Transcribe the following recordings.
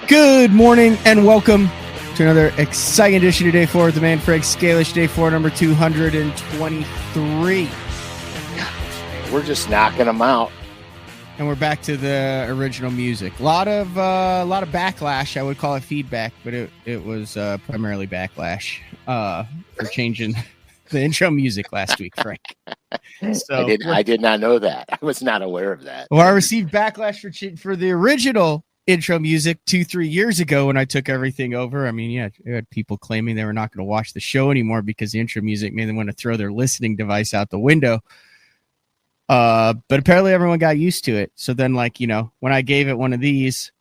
Good morning and welcome to another exciting edition of Day 4 with the man Frank SCALISH. Day 4, number 223. We're just knocking them out. And we're back to the original music. A lot of backlash. I would call it feedback, but it was primarily backlash for changing the intro music last week, Frank. So I did not know that. I was not aware of that. Well, I received backlash for the original intro music 2-3 years ago when I took everything over. I mean, yeah, I had people claiming they were not going to watch the show anymore because the intro music made them want to throw their listening device out the window. But apparently everyone got used to it. So then, like, you know, when I gave it one of these,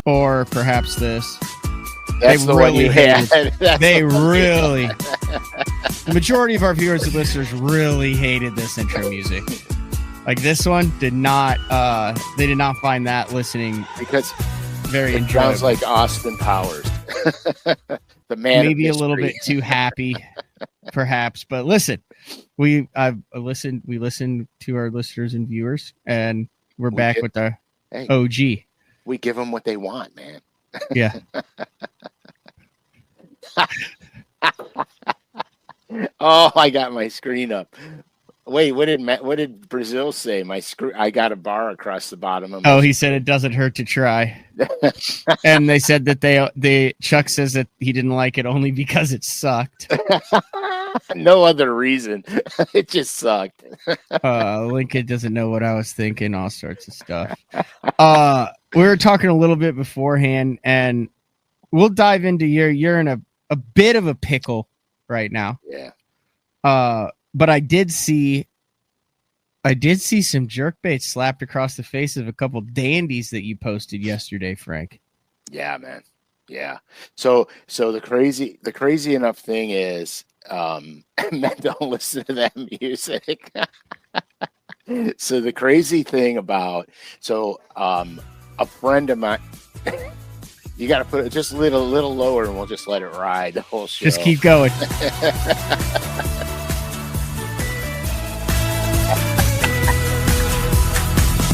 or perhaps this, that's the one you had. They really, the majority of our viewers and listeners really hated this intro music. Like this one did not, they did not find that listening because very it enjoyable. Sounds like Austin Powers. The man maybe a little bit too happy, perhaps. But listen, we listened to our listeners and viewers, and we're back with the OG. We give them what they want, man. Yeah. Oh, I got my screen up. Wait, what did Brazil say? I got a bar across the bottom of my he said it doesn't hurt to try. And they said that Chuck says that he didn't like it only because it sucked. No other reason. It just sucked. Lincoln doesn't know what I was thinking, all sorts of stuff. We were talking a little bit beforehand, and we'll dive into you're in a bit of a pickle right now. Yeah. But I did see some jerkbait slapped across the face of a couple dandies that you posted yesterday, Frank. Yeah, man. Yeah. So the crazy enough thing is, men don't listen to that music. So the crazy thing about, a friend of mine, you got to put it just a little lower and we'll just let it ride the whole show. Just keep going.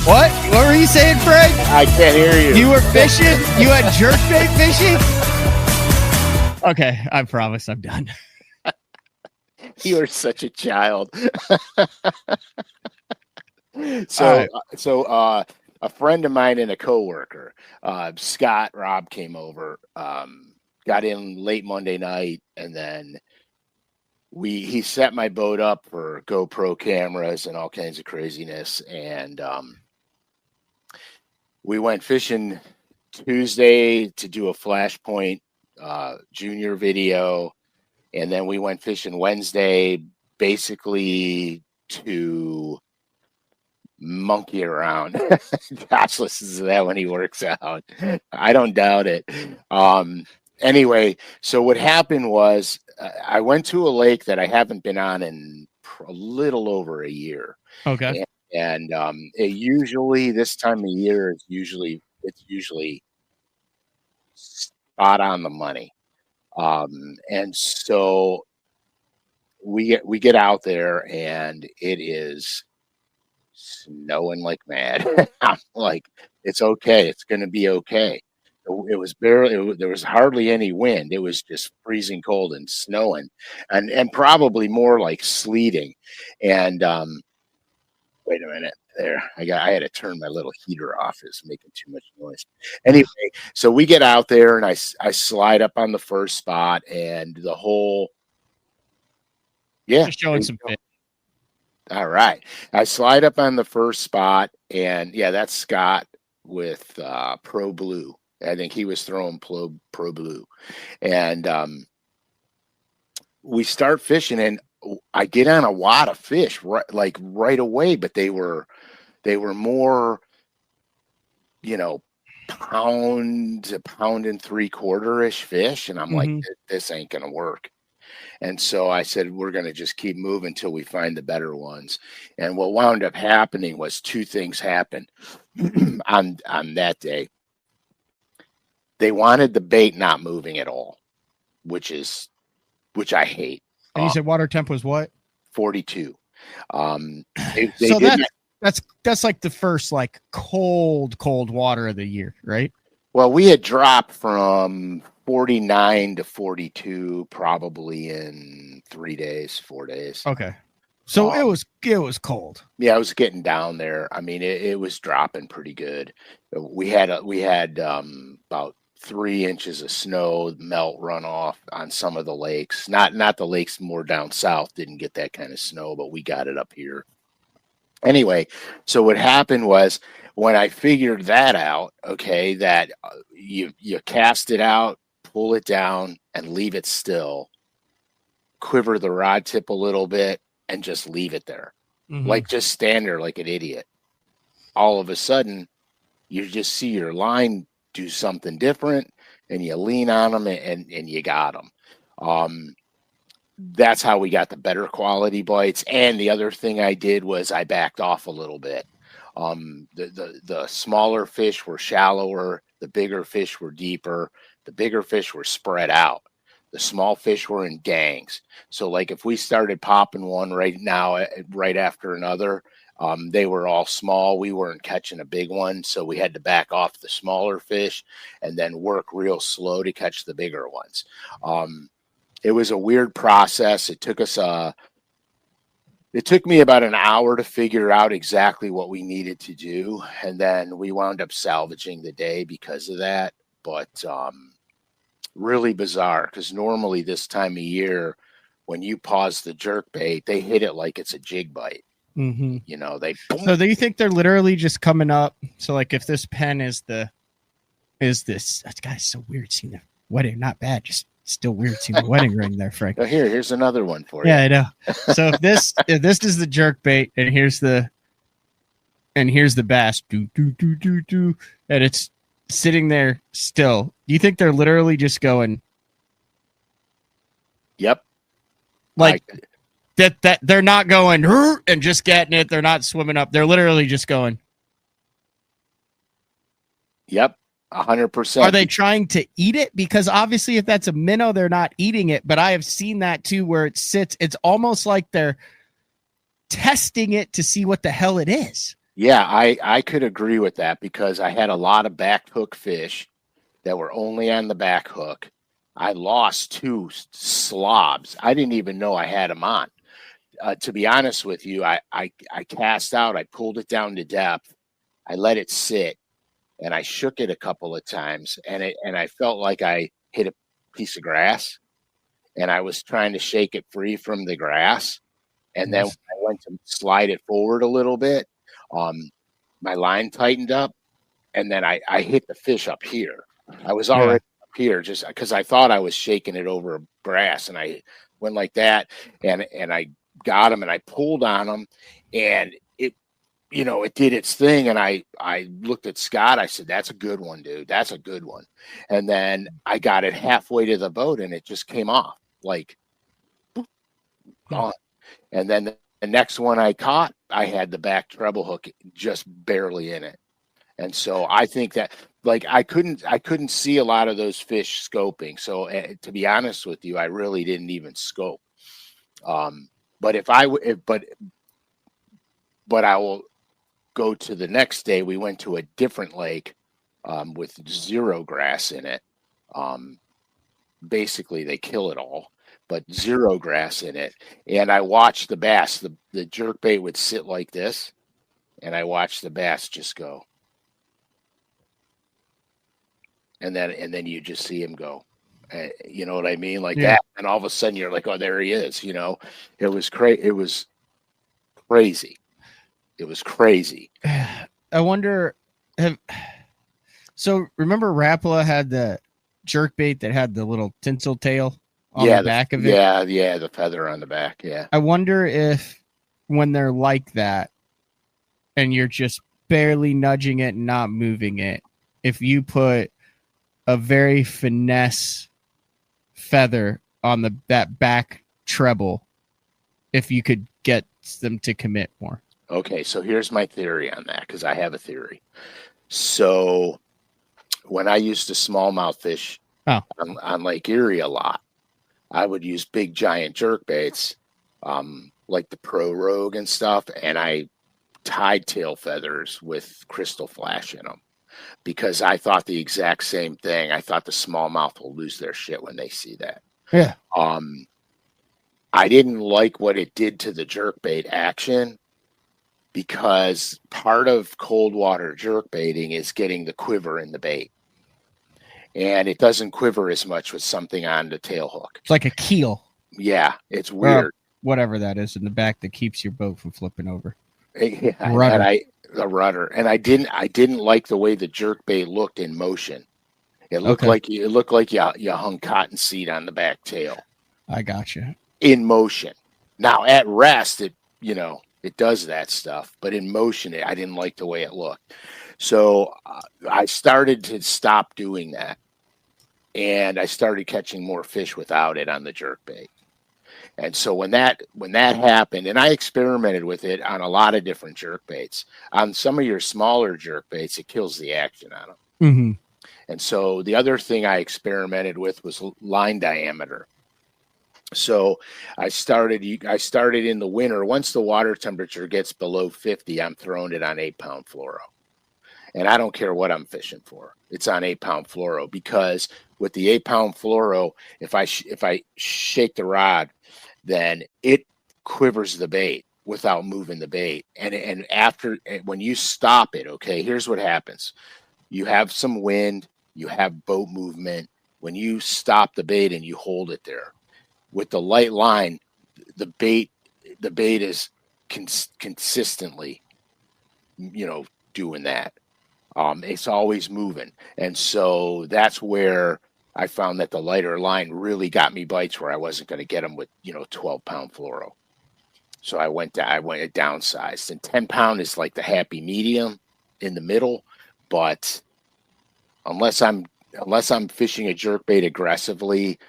What? What were you saying, Frank? I can't hear you. You were fishing? You had jerkbait fishing? Okay, I promise I'm done. You are such a child. A friend of mine and a coworker, Rob came over, got in late Monday night, and then he set my boat up for GoPro cameras and all kinds of craziness, and we went fishing Tuesday to do a Flashpoint junior video, and then we went fishing Wednesday basically to monkey around. Josh listens to that when he works out. I don't doubt it. Anyway, so what happened was I went to a lake that I haven't been on in a little over a year. Okay. And it usually, this time of year, it's usually spot on the money. And so we get out there and it is snowing like mad. I'm like, it's okay. It's going to be okay. It was there was hardly any wind. It was just freezing cold and snowing and probably more like sleeting. And, wait a minute there. I had to turn my little heater off. It's making too much noise. Anyway, so we get out there and I slide up on the first spot and the whole, just showing some fit. All right. I slide up on the first spot and that's Scott with Pro Blue. I think he was throwing Pro Blue. And we start fishing and I get on a wad of fish right away, but they were more, pound to pound and 3/4-ish fish. And I'm like, this ain't going to work. And so I said, we're going to just keep moving until we find the better ones. And what wound up happening was two things happened on that day. They wanted the bait not moving at all, which I hate. And you said water temp was what? 42. That's like the first like cold water of the year, right? Well, we had dropped from 49 to 42 probably in 3 days, 4 days. Okay. So it was cold. Yeah, I was getting down there. I mean, it was dropping pretty good. We had about 3 inches of snow melt runoff on some of the lakes. Not the lakes more down south didn't get that kind of snow, but we got it up here. Anyway, so what happened was when I figured that out, okay, that you cast it out, pull it down, and leave it still, quiver the rod tip a little bit, and just leave it there. Like just stand there like an idiot. All of a sudden, you just see your line do something different, and you lean on them, and you got them. That's how we got the better quality bites. And the other thing I did was I backed off a little bit. The smaller fish were shallower, the bigger fish were deeper, the bigger fish were spread out. The small fish were in gangs. So like if we started popping one right now, right after another, they were all small. We weren't catching a big one. So we had to back off the smaller fish and then work real slow to catch the bigger ones. It was a weird process. It took me about an hour to figure out exactly what we needed to do. And then we wound up salvaging the day because of that. But really bizarre, because normally this time of year, when you pause the jerk bait, they hit it like it's a jig bite. Mm-hmm. You know, they. So do you think they're literally just coming up? So like if this pen is this, that guy's so weird seeing the wedding, not bad, just still weird seeing the wedding ring there, Frank. Oh, here's another one for you. Yeah, I know. So if this is the jerk bait, and here's the bass, and it's sitting there still. Do you think they're literally just going? Yep. Like that they're not going and just getting it. They're not swimming up. They're literally just going. Yep. 100%. Are they trying to eat it? Because obviously if that's a minnow, they're not eating it. But I have seen that too, where it sits. It's almost like they're testing it to see what the hell it is. Yeah, I could agree with that, because I had a lot of back hook fish that were only on the back hook. I lost 2 slobs. I didn't even know I had them on. To be honest with you, I cast out, I pulled it down to depth, I let it sit, and I shook it a couple of times, and I felt like I hit a piece of grass, and I was trying to shake it free from the grass, and then when I went to slide it forward a little bit, my line tightened up, and then I hit the fish up here. I was already up here just because I thought I was shaking it over grass, and I went like that, and I got him, and I pulled on him, and it did its thing, and I looked at Scott. I said, "That's a good one, dude. That's a good one." And then I got it halfway to the boat, and it just came off like gone. And then the next one I caught, I had the back treble hook just barely in it. And so I think that, like, I couldn't see a lot of those fish scoping. So to be honest with you, I really didn't even scope. But I will go to the next day. We went to a different lake with zero grass in it. Basically, they kill it all, but zero grass in it. And I watched the bass. The jerk bait would sit like this, and I watched the bass just go. And then you just see him go. You know what I mean? Like that. And all of a sudden you're like, oh, there he is. You know, it was crazy. It was crazy. It was crazy. I wonder, so remember Rapala had the jerk bait that had the little tinsel tail on the back of it? Yeah, the feather on the back, yeah. I wonder if when they're like that and you're just barely nudging it and not moving it, if you put a very finesse feather on that back treble, if you could get them to commit more. Okay, so here's my theory on that, because I have a theory. So when I used to smallmouth fish on Lake Erie a lot, I would use big giant jerk baits, like the Pro Rogue and stuff, and I tied tail feathers with crystal flash in them because I thought the exact same thing. I thought the smallmouth will lose their shit when they see that. Yeah. I didn't like what it did to the jerkbait action because part of cold water jerkbaiting is getting the quiver in the bait. And it doesn't quiver as much with something on the tail hook. It's like a keel. Yeah, it's weird. Whatever that is in the back that keeps your boat from flipping over. Yeah, Rudder. The rudder. And I didn't like the way the jerkbait looked in motion. It looked like you hung cottonseed on the back tail. I gotcha. In motion. Now at rest, it does that stuff, but in motion, I didn't like the way it looked. So I started to stop doing that, and I started catching more fish without it on the jerkbait. And so when that happened, and I experimented with it on a lot of different jerkbaits. On some of your smaller jerkbaits, it kills the action on them. Mm-hmm. And so the other thing I experimented with was line diameter. So I started in the winter. Once the water temperature gets below 50, I'm throwing it on 8-pound fluoro. And I don't care what I'm fishing for. It's on 8-pound fluoro because with the 8-pound fluoro, if I shake the rod, then it quivers the bait without moving the bait. And when you stop it, okay, here's what happens. You have some wind, you have boat movement. When you stop the bait and you hold it there, with the light line, the bait is consistently, doing that. It's always moving. And so that's where I found that the lighter line really got me bites where I wasn't going to get them with, 12-pound fluoro. So I went downsized, and 10-pound is like the happy medium in the middle. But unless I'm fishing a jerkbait aggressively,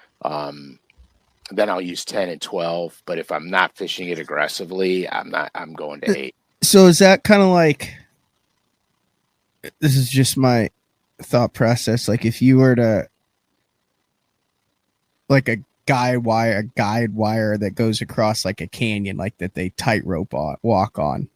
then I'll use 10 and 12. But if I'm not fishing it aggressively, I'm going to 8. So is that kind of like, this is just my thought process. Like if you were to, like a guide wire that goes across like a canyon, like that they tightrope walk on.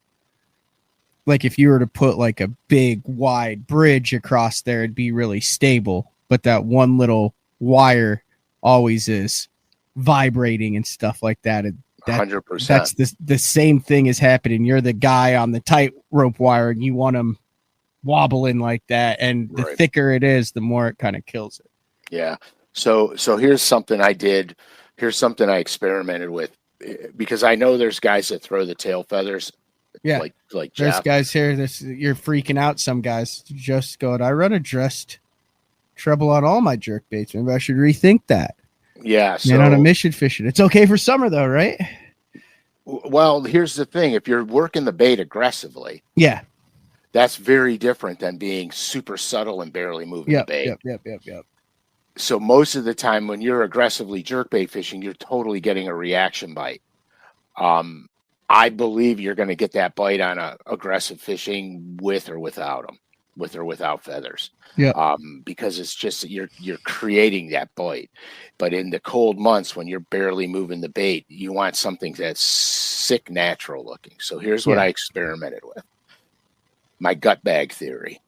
Like if you were to put like a big wide bridge across there, it'd be really stable. But that one little wire always is vibrating and stuff like that. 100%. That's the same thing is happening. You're the guy on the tightrope wire and you want them wobbling like that. And the thicker it is, the more it kind of kills it. Yeah. So here's something I did. Here's something I experimented with because I know there's guys that throw the tail feathers. Yeah. Like there's Jeff. Guys here. You're freaking out. Some guys just going, I run a dressed treble on all my jerk baits. Maybe I should rethink that. Yeah. Man on a mission fishing. It's okay for summer though, right? Well, here's the thing. If you're working the bait aggressively. Yeah. That's very different than being super subtle and barely moving the bait. Yep. So most of the time when you're aggressively jerkbait fishing, you're totally getting a reaction bite. I believe you're going to get that bite on a aggressive fishing with or without them, with or without feathers. Yeah. Because it's just you're creating that bite. But in the cold months when you're barely moving the bait, you want something that's sick natural looking. So here's what I experimented with. My gut bag theory.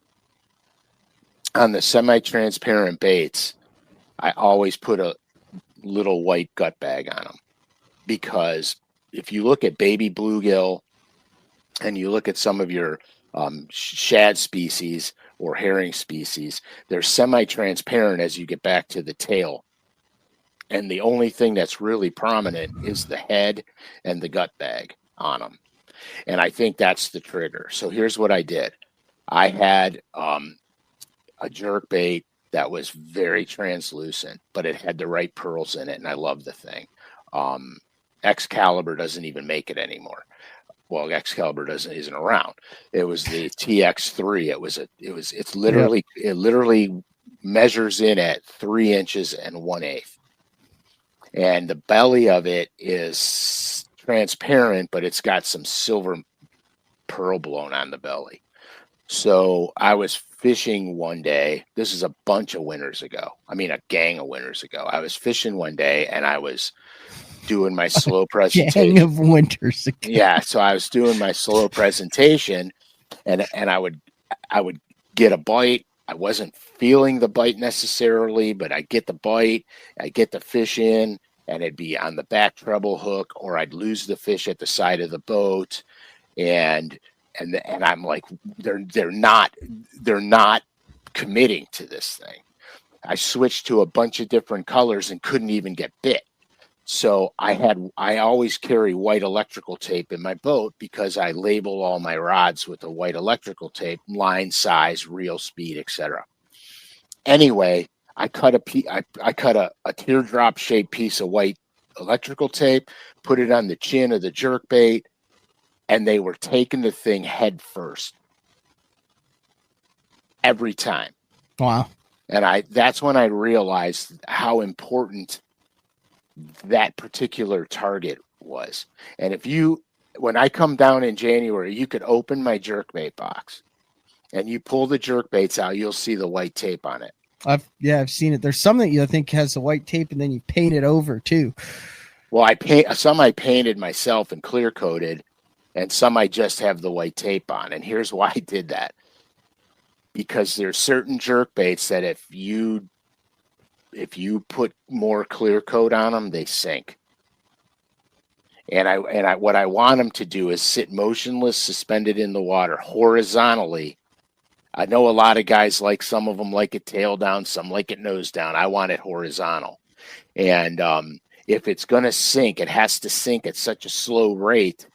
On the semi-transparent baits, I always put a little white gut bag on them because if you look at baby bluegill and you look at some of your shad species or herring species, they're semi-transparent as you get back to the tail. And the only thing that's really prominent is the head and the gut bag on them. And I think that's the trigger. So here's what I did. I had a jerkbait that was very translucent, but it had the right pearls in it, and I love the thing. Excalibur doesn't even make it anymore. Well, Excalibur isn't around. It was the TX3. It literally measures in at 3 inches and 1/8. And the belly of it is transparent, but it's got some silver pearl blown on the belly. So I was fishing one day. This is a bunch of winters ago. I mean, a gang of winters ago. I was fishing one day and I was doing my slow Gang presentation. of winters ago. Yeah. So I was doing my slow presentation and I would get a bite. I wasn't feeling the bite necessarily, but I get the bite, I get the fish in, and it'd be on the back treble hook, or I'd lose the fish at the side of the boat, and I'm like, they're not committing to this thing. I switched to a bunch of different colors and couldn't even get bit. So I always carry white electrical tape in my boat because I label all my rods with a white electrical tape, line, size, reel speed, etc. Anyway, I cut a teardrop shaped piece of white electrical tape, put it on the chin of the jerkbait, and they were taking the thing head first every time. Wow. And that's when I realized how important that particular target was. And when I come down in January, you could open my jerkbait box and you pull the jerkbaits out, you'll see the white tape on it. I've seen it. There's some that I think has the white tape and then you paint it over too. Well, I painted myself and clear coated, and some I just have the white tape on. And here's why I did that. Because there's certain jerkbaits that if you put more clear coat on them, they sink. And I what I want them to do is sit motionless, suspended in the water horizontally. I know a lot of guys some of them like it tail down, some like it nose down. I want it horizontal. And if it's going to sink, it has to sink at such a slow rate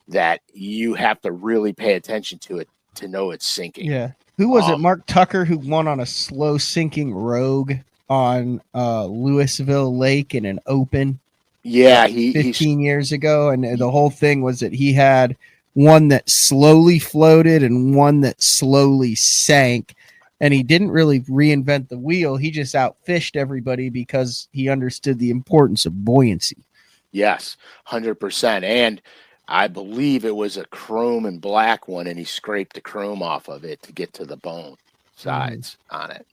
that you have to really pay attention to it to know it's sinking. Yeah. Who was it? Mark Tucker, who won on a slow sinking Rogue on Louisville Lake in an open. Yeah, 15 years ago. And the whole thing was that he had one that slowly floated and one that slowly sank. And he didn't really reinvent the wheel. He just outfished everybody because he understood the importance of buoyancy. Yes, 100%. And I believe it was a chrome and black one, and he scraped the chrome off of it to get to the bone sides on it.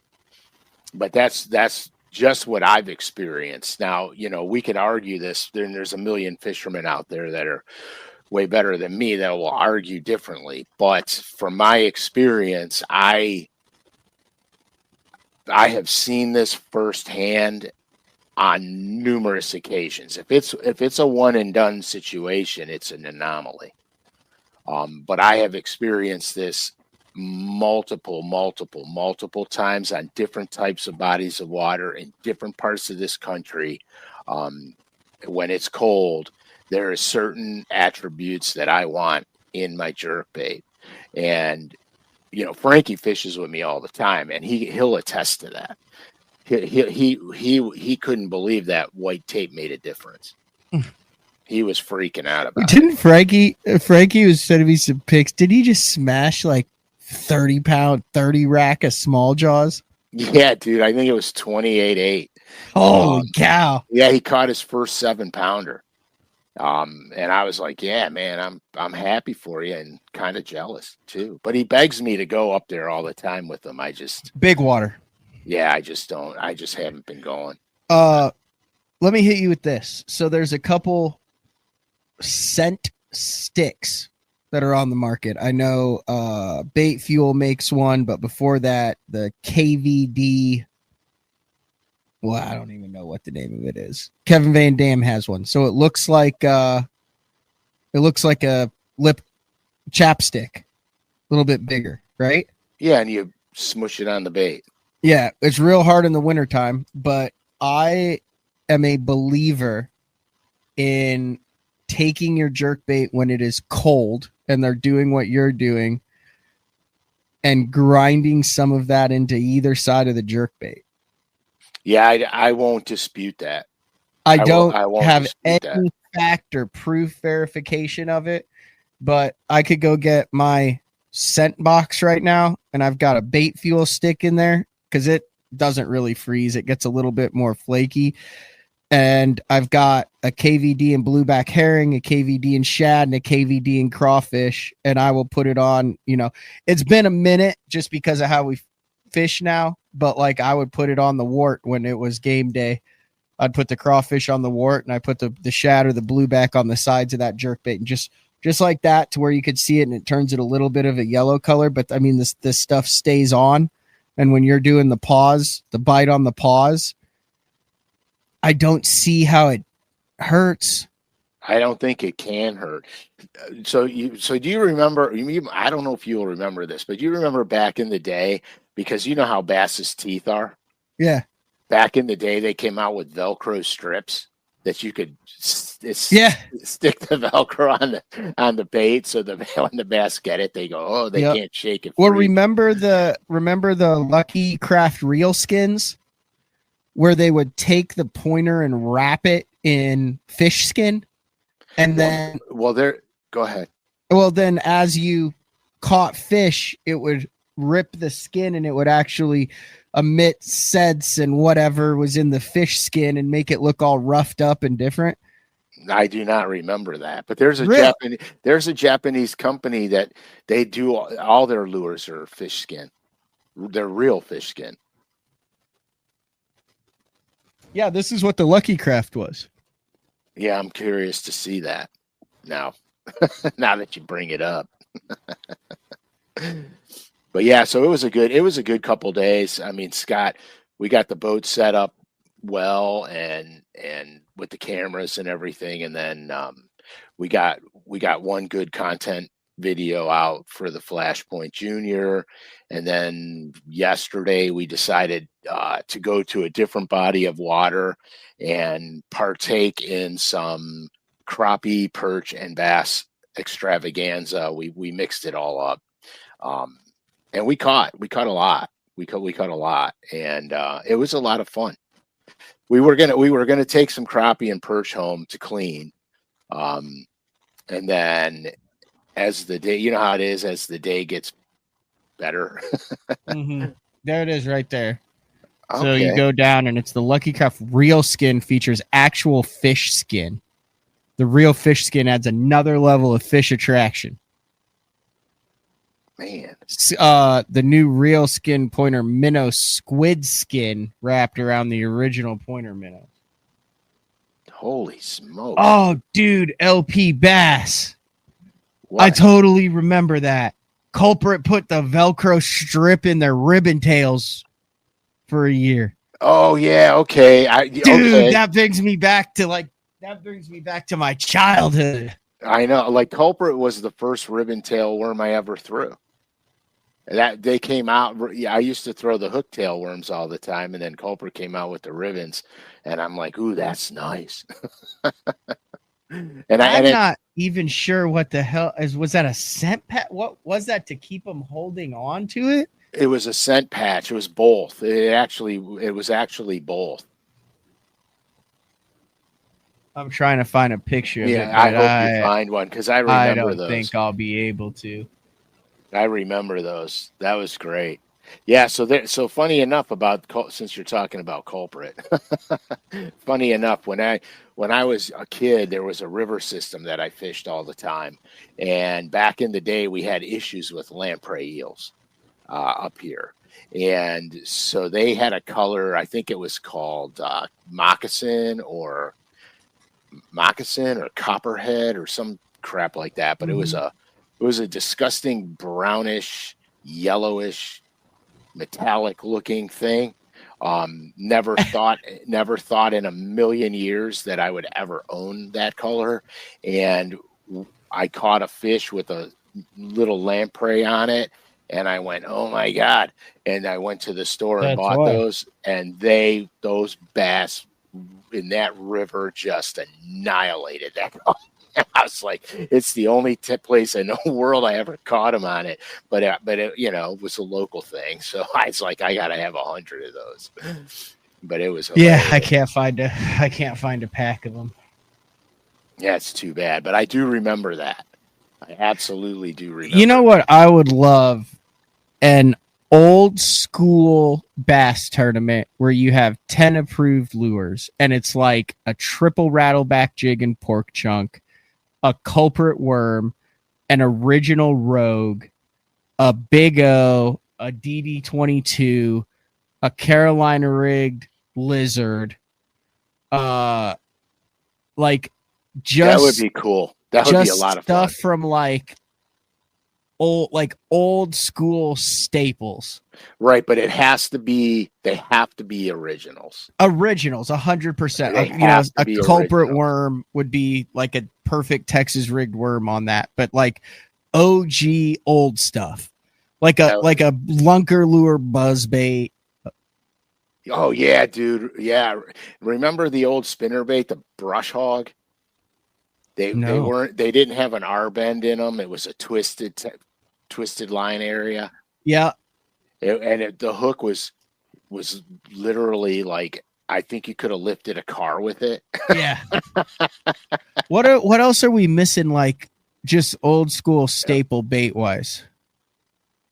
But that's just what I've experienced. Now, we could argue this. There's a million fishermen out there that are way better than me that will argue differently. But from my experience, I have seen this firsthand on numerous occasions. If it's a one and done situation, it's an anomaly. But I have experienced this multiple times on different types of bodies of water in different parts of this country. When it's cold, there are certain attributes that I want in my jerkbait. And, Frankie fishes with me all the time, and he'll attest to that. He couldn't believe that white tape made a difference. He was freaking out about it. Frankie was sending me some pics. Did he just smash like 30-pound, 30 rack of small jaws? Yeah, dude. I think it was 28.8. Holy cow. Yeah, he caught his first 7-pounder. And I was like, yeah, man, I'm happy for you and kind of jealous too. But he begs me to go up there all the time with him. Big water. Yeah, I just haven't been going. Let me hit you with this. So there's a couple scent sticks that are on the market. I know Bait Fuel makes one, but before that, the KVD. Well, I don't even know what the name of it is. Kevin Van Dam has one. So it looks like a lip chapstick, a little bit bigger, right? Yeah, and you smush it on the bait. Yeah, it's real hard in the wintertime, but I am a believer in taking your jerkbait when it is cold and they're doing what you're doing and grinding some of that into either side of the jerkbait. Yeah, I won't dispute that. I won't have any fact or proof verification of it, but I could go get my scent box right now, and I've got a Bait Fuel stick in there because it doesn't really freeze. It gets a little bit more flaky. and I've got a KVD and blueback herring, a KVD and shad, and a KVD and crawfish. And I will put it on, it's been a minute just because of how we fish now, but like I would put it on the wart when it was game day. I'd put the crawfish on the wart, and I put the shad or the blueback on the sides of that jerkbait, and just like that, to where you could see it, and it turns it a little bit of a yellow color. But I mean, this stuff stays on, and when you're doing the bite on the pause, I don't see how it hurts. I don't think it can hurt. So do you remember? I don't know if you'll remember this, but you remember back in the day, because you know how bass's teeth are. Yeah. Back in the day, they came out with Velcro strips that you could stick the Velcro on the bait, so when the bass get it, they go, oh, they can't shake it free. Well, remember the Lucky Craft reel skins, where they would take the pointer and wrap it in fish skin, and then go ahead. Well, then as you caught fish, it would rip the skin, and it would actually emit scents and whatever was in the fish skin and make it look all roughed up and different. I do not remember that, but there's a Japanese company that they do all their lures are fish skin. They're real fish skin. Yeah, this is what the Lucky Craft was. Yeah, I'm curious to see that now. Now that you bring it up. But yeah, so it was a good couple days. I mean, Scott, we got the boat set up well and with the cameras and everything, and then we got one good content video out for the Flashpoint Junior, and then yesterday we decided to go to a different body of water and partake in some crappie, perch, and bass extravaganza. We mixed it all up, and we caught a lot. We caught a lot, and it was a lot of fun. We were gonna take some crappie and perch home to clean, and then as the day, you know how it is, as the day gets better. Mm-hmm. There it is, right there. Okay. So you go down, and it's the Lucky Craft real skin, features actual fish skin. The real fish skin adds another level of fish attraction. Man, the new real skin pointer minnow squid skin wrapped around the original pointer minnow. Holy smoke! Oh, dude, LP Bass. What? I totally remember that. Culprit put the Velcro strip in their ribbon tails for a year. Oh yeah, okay. That brings me back to my childhood. I know, like Culprit was the first ribbon tail worm I ever threw. That they came out. Yeah, I used to throw the hook tail worms all the time, and then Culprit came out with the ribbons, and I'm like, "Ooh, that's nice." And I'm not even sure what the hell is. Was that a scent patch? What was that to keep them holding on to it? It was a scent patch. It was both. It was actually both. I'm trying to find a picture of it. I hope you find one, because I remember those. I don't think I'll be able to. I remember those. That was great. Yeah, so funny enough since you're talking about Culprit, funny enough, when I was a kid, there was a river system that I fished all the time, and back in the day, we had issues with lamprey eels up here, and so they had a color. I think it was called moccasin or copperhead or some crap like that, but it was a disgusting brownish, yellowish, metallic looking thing. Never thought in a million years that I would ever own that color. And I caught a fish with a little lamprey on it, and I went, oh my God. And I went to the store and bought those, and those bass in that river just annihilated that. I was like, it's the only place in the world I ever caught them on it, but it, it was a local thing. So I was like, I gotta have 100 of those. But it was hilarious. I can't find a pack of them. Yeah, it's too bad, but I do remember that. I absolutely do remember. You know what I would love, and old school bass tournament where you have 10 approved lures, and it's like a triple rattleback jig and pork chunk, a culprit worm, an original rogue, a Big O, a DD22, a Carolina rigged lizard, like just that would be cool. That would be a lot of fun. Stuff from like old school staples. Right, but it has to be. They have to be originals. Originals, 100%. A culprit worm would be like a perfect Texas rigged worm on that, but like OG old stuff, like a lunker lure buzzbait. Oh yeah, dude. Yeah, remember the old spinnerbait, the brush hog? They didn't have an R bend in them. It was a twisted line area. Yeah. The hook was literally like, I think you could have lifted a car with it. Yeah. What else are we missing? Like just old school staple bait wise.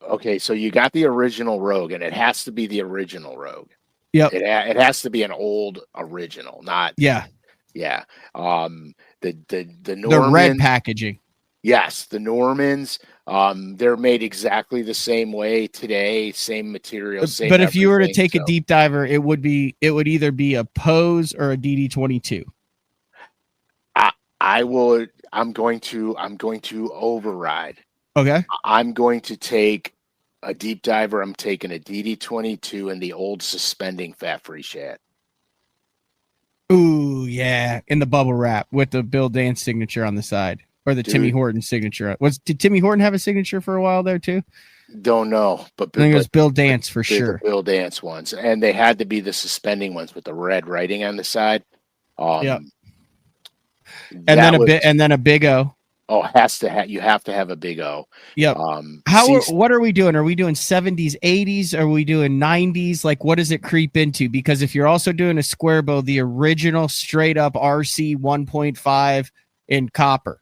Okay, so you got the original Rogue, and it has to be the original Rogue. Yep. It has to be an old original, not yeah. The Normans, the red packaging. Yes, the Normans. They're made exactly the same way today, same material, same. But if you were to take a deep diver, it would either be a Pose or a DD22. I'm going to override. Okay. I'm going to take a deep diver. I'm taking a DD22 and the old suspending fat free shad. Ooh, yeah, in the bubble wrap with the Bill Dance signature on the side, or the Timmy Horton signature. Did Timmy Horton have a signature for a while there too? Don't know, but I think it was Bill Dance for sure. The Bill Dance ones, and they had to be the suspending ones with the red writing on the side. Yeah, and then a Big O. Oh, you have to have a Big O. Yep. What are we doing? Are we doing 70s, 80s? Are we doing 90s? Like, what does it creep into? Because if you're also doing a square bow, the original straight up RC 1.5 in copper.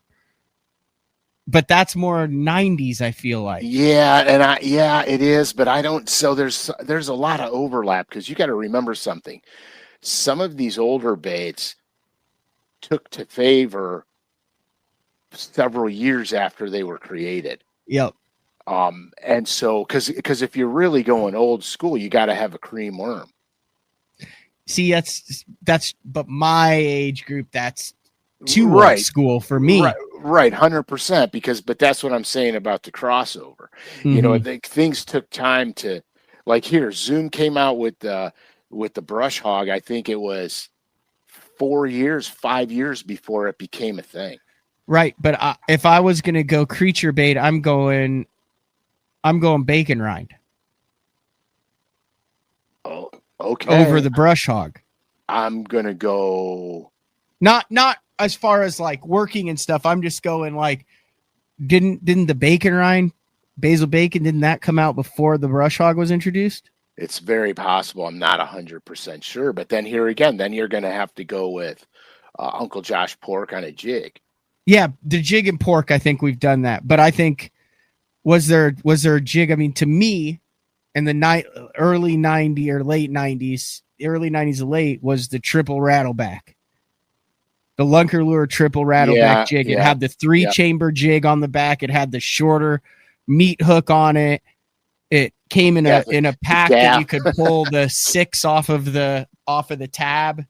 But that's more 90s, I feel like. Yeah, it is, but I don't. So there's a lot of overlap, because you got to remember something. Some of these older baits took to favor several years after they were created. Yep. And so because if you're really going old school, you got to have a cream worm. See, that's but my age group, that's too old school for me. Right, 100%. But that's what I'm saying about the crossover. Mm-hmm. You know, things took time to, like, here, Zoom came out with the brush hog. I think it was 5 years before it became a thing. Right, but if I was gonna go creature bait, I'm going bacon rind. Oh, okay. Over the brush hog. I'm gonna go. Not as far as like working and stuff. I'm just going like, didn't the bacon rind, basil bacon, didn't that come out before the brush hog was introduced? It's very possible. I'm not 100% sure, but then here again, then you're gonna have to go with Uncle Josh pork on a jig. Yeah, the jig and pork, I think we've done that. But I think, was there a jig? I mean, to me, in the early 90s or late 90s, early 90s to late, was the triple rattleback. The Lunker Lure triple rattleback jig. It had the 3-chamber jig on the back. It had the shorter meat hook on it. It came in a pack that you could pull the 6 off of the tab.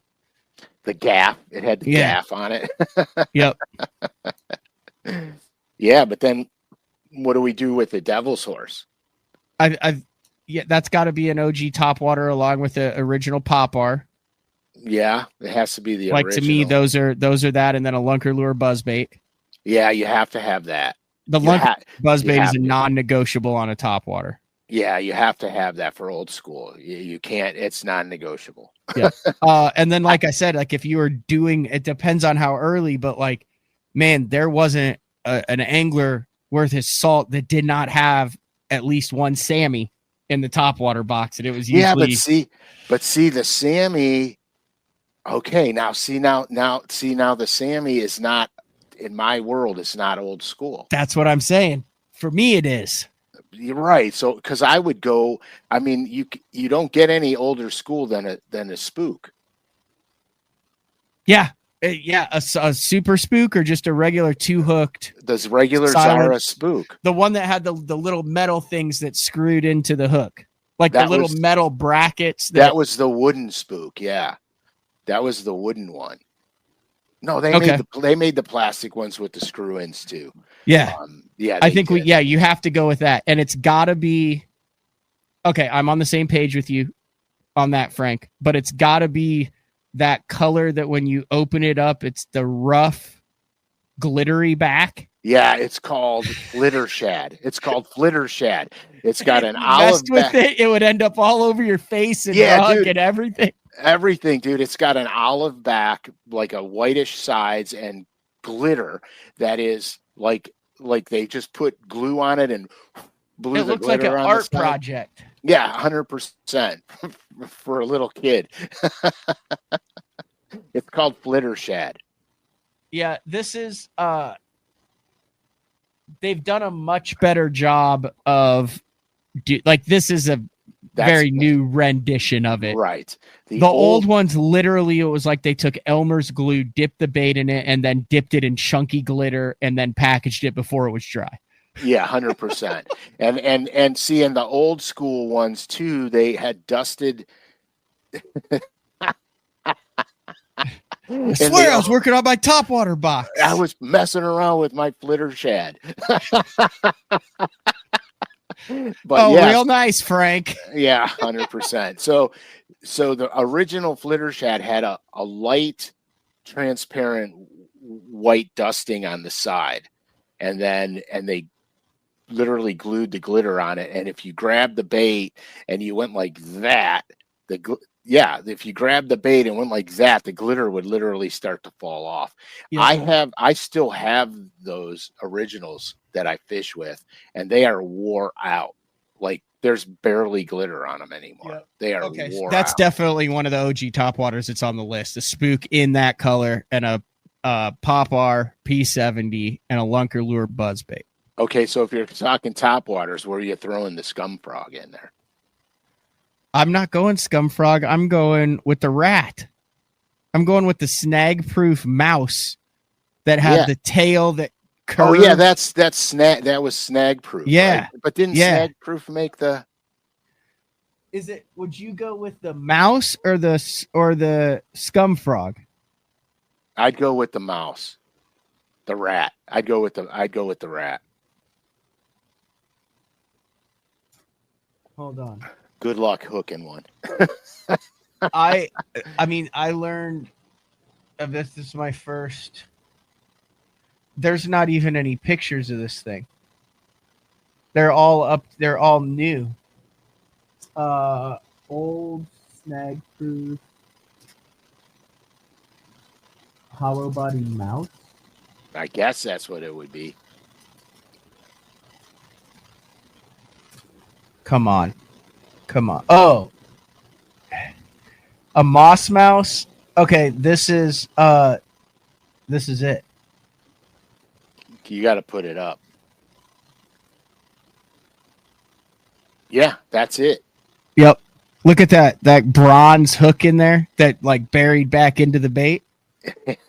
The gaff. It had the gaff on it. Yep. Yeah, but then what do we do with the Devil's Horse? That's got to be an OG topwater along with the original Popar. Yeah, it has to be the original. To me, those are that, and then a Lunker Lure buzzbait. Yeah, you have to have that. The Lunker buzzbait is a non-negotiable on a topwater. Yeah, you have to have that for old school. You can't. It's non-negotiable. Yeah. And then, like I said, like if you were doing, it depends on how early, but like, man, there wasn't an angler worth his salt that did not have at least one Sammy in the topwater box, and it was usually but see the Sammy. Okay, now the Sammy is not, in my world, it's not old school. That's what I'm saying. For me, it is. you're right. So, because I would go, I mean, you don't get any older school than a spook. Yeah. Yeah, a super spook or just a regular two hooked. Those regulars are a spook. The one that had the little metal things that screwed into the hook, like That the little was- metal brackets. That was the wooden spook. Yeah, that was the wooden one. No, they made the plastic ones with the screw ins too. Yeah, yeah. I think you have to go with that, and it's got to be. Okay, I'm on the same page with you on that, Frank. But it's got to be that color that when you open it up, it's the rough, glittery back. Yeah, it's called flitter shad. It's called flitter shad. It's got an olive back. It would end up all over your face and rug and everything. Everything, dude. It's got an olive back, like a whitish sides, and glitter that is like they just put glue on it and blew the glitter on. It looks like an art project. Yeah, 100% for a little kid. It's called flitter shad. Yeah, this is they've done a much better job of this is a very new rendition of it. Right. The old ones, literally, it was like they took Elmer's glue, dipped the bait in it, and then dipped it in chunky glitter and then packaged it before it was dry. Yeah, 100%. and see, in the old school ones too, they had dusted. I swear I was working on my topwater box. I was messing around with my flitter shad. But real nice, Frank. Yeah, 100%. So the original flitter shad had a light, transparent white dusting on the side, and they literally glued the glitter on it. And if you grabbed the bait and you went like that, if you grabbed the bait and went like that, the glitter would literally start to fall off. Yeah. I still have those originals that I fish with, and they are wore out. Like there's barely glitter on them anymore. Yep. They are wore That's out. Definitely one of the OG topwaters that's on the list. A spook in that color and a Pop-R P70 and a Lunker Lure buzzbait. Okay, so if you're talking topwaters, where are you throwing the scum frog in there? I'm not going scum frog. I'm going with the rat. I'm going with the snag-proof mouse that had the tail that curved. Oh yeah, that's snag. That was snag-proof. Yeah, right? But didn't snag-proof make the? Is it? Would you go with the mouse or the scum frog? I'd go with the mouse. The rat. I'd go with the rat. Hold on. Good luck hooking one. I mean, I learned of this. This is my first. There's not even any pictures of this thing. They're all up. They're all new. Old snag proof hollow body mouse. I guess that's what it would be. Come on. Oh, a moss mouse. Okay, this is it. You got to put it up. Yeah, that's it. Yep. Look at that bronze hook in there that like buried back into the bait.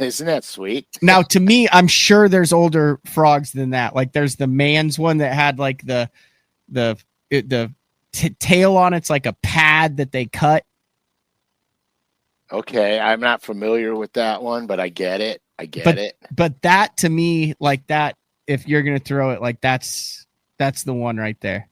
Isn't that sweet? Now, to me, I'm sure there's older frogs than that. Like there's the man's one that had like the tail on it's like a pad that they cut. Okay, I'm not familiar with that one, but I get it. But that to me, like that, if you're gonna throw it, like that's the one right there.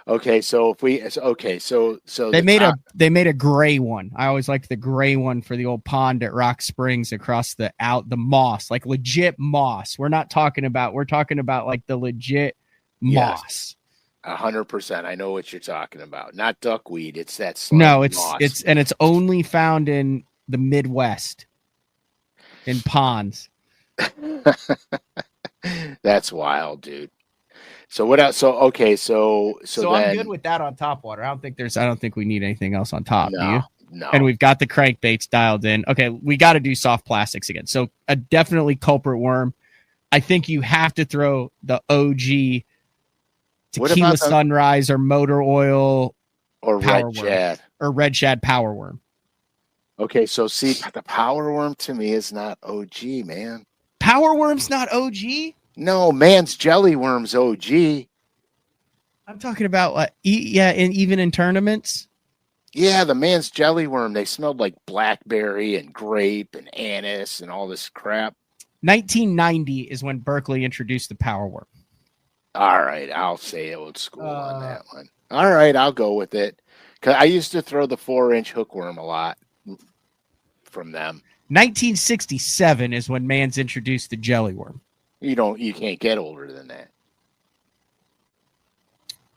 Okay, so they made a gray one. I always liked the gray one for the old pond at Rock Springs across the moss, like legit moss. We're talking about like the legit moss. 100%. I know what you're talking about. Not duckweed. It's that moss. It's it's only found in the Midwest in ponds. That's wild, dude. So what else? So okay, so then, I'm good with that on topwater. I don't think we need anything else on top. No, do you? No. And we've got the crankbaits dialed in. Okay, we got to do soft plastics again. So a definitely culprit worm. I think you have to throw the OG What Tequila about the Sunrise or Motor Oil or Power Red Worm. Shad? Or Red Shad Power Worm. Okay, so see, the Power Worm to me is not OG, man. Power Worm's not OG? No, Man's Jelly Worm's OG. I'm talking about and even in tournaments. Yeah, the Man's Jelly Worm, they smelled like blackberry and grape and anise and all this crap. 1990 is when Berkeley introduced the Power Worm. All right, I'll say old school on that one. All right, I'll go with it. 'Cause I used to throw the 4-inch hookworm a lot from them. 1967 is when Mans introduced the Jelly Worm. You can't get older than that.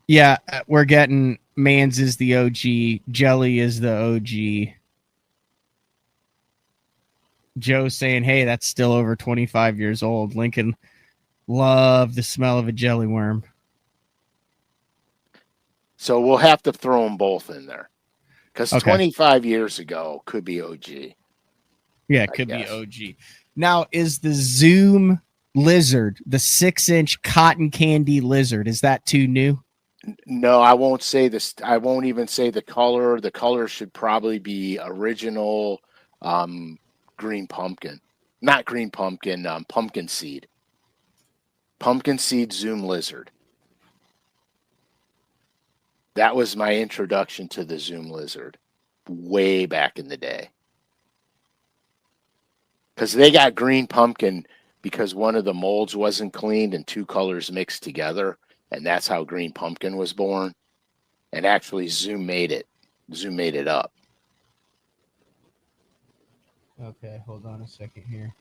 Yeah, we're getting Mans is the OG, Jelly is the OG. Joe's saying, hey, that's still over 25 years old. Lincoln loved the smell of a jelly worm. So we'll have to throw them both in there. Because 25 years ago could be OG. Yeah, it could be OG. Now, is the Zoom lizard, the 6-inch cotton candy lizard, is that too new? No, I won't say this. I won't even say the color. The color should probably be original green pumpkin. Not green pumpkin, pumpkin seed. Pumpkin seed Zoom lizard. That was my introduction to the Zoom lizard way back in the day. Because they got green pumpkin because one of the molds wasn't cleaned and two colors mixed together. And that's how green pumpkin was born. And actually Zoom made it. Zoom made it up. Okay, hold on a second here.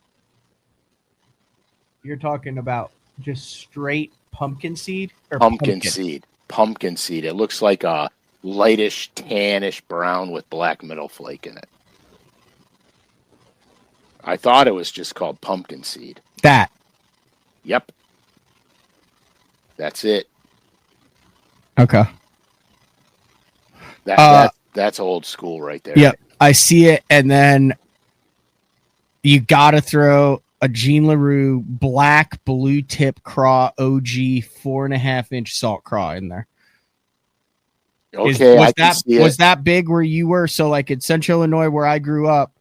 You're talking about just straight pumpkin seed? Or pumpkin seed. Pumpkin seed. It looks like a lightish, tannish brown with black middle flake in it. I thought it was just called pumpkin seed. That. Yep. That's it. Okay. That's old school right there. Yep. I see it. And then you got to throw a Jean LaRue black blue tip craw OG 4.5-inch salt craw in there. Okay. Was that big where you were? So like in Central Illinois where I grew up,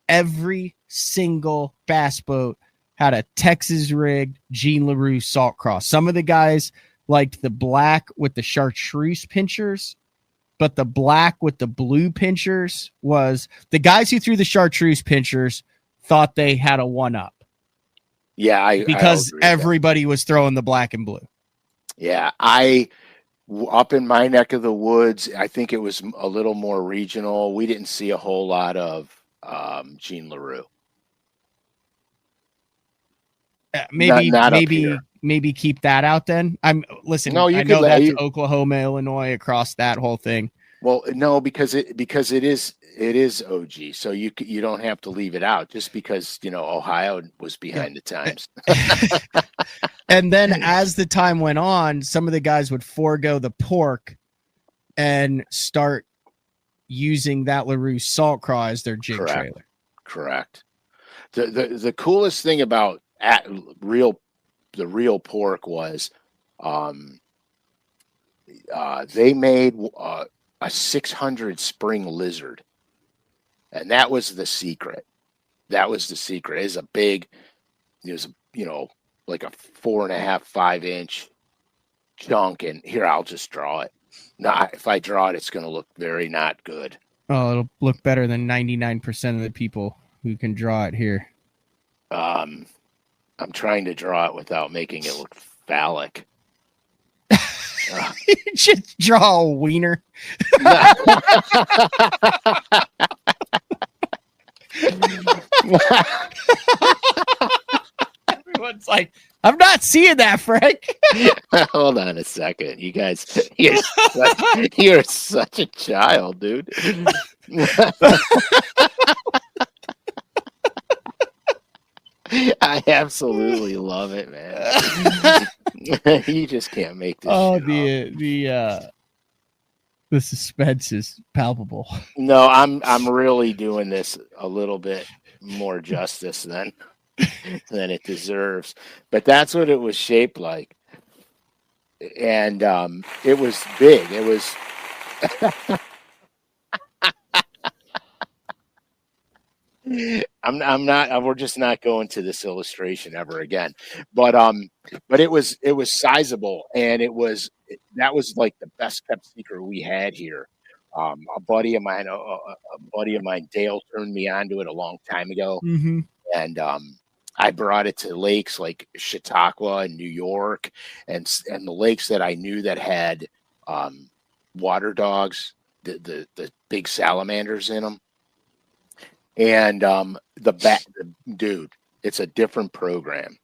every single bass boat had a Texas rigged Jean LaRue salt craw. Some of the guys liked the black with the chartreuse pinchers, but the black with the blue pinchers was the guys who threw the chartreuse pinchers thought they had a 1-up. Yeah, because everybody was throwing the black and blue. Yeah, up in my neck of the woods, I think it was a little more regional. We didn't see a whole lot of Jean LaRue. Maybe keep that out then. I know that's Oklahoma, Illinois, across that whole thing. Well, no, because it is OG, so you don't have to leave it out just because Ohio was behind the times. And then as the time went on, some of the guys would forego the pork and start using that LaRue salt craw as their jig trailer. Correct. The coolest thing about the real pork was they made a 600 spring lizard, and that was the secret. It was like a 4.5, 5-inch chunk. And here, I'll just draw it. Now, if I draw it, it's going to look very not good. Oh, it'll look better than 99% of the people who can draw it here. I'm trying to draw it without making it look phallic. Just draw a wiener. Everyone's like, I'm not seeing that, Frank. Hold on a second. You guys, you're such a child, dude. I absolutely love it, man. You just can't make this. Oh, the suspense is palpable. No, I'm really doing this a little bit more justice than it deserves. But that's what it was shaped like. and it was big. It was. I'm not. We're just not going to this illustration ever again. But it was sizable, and that was like the best kept secret we had here. A buddy of mine, buddy of mine, Dale, turned me onto it a long time ago, Mm-hmm. and I brought it to lakes like Chautauqua and New York, and the lakes that I knew that had um, water dogs, the big salamanders in them, and dude, it's a different program.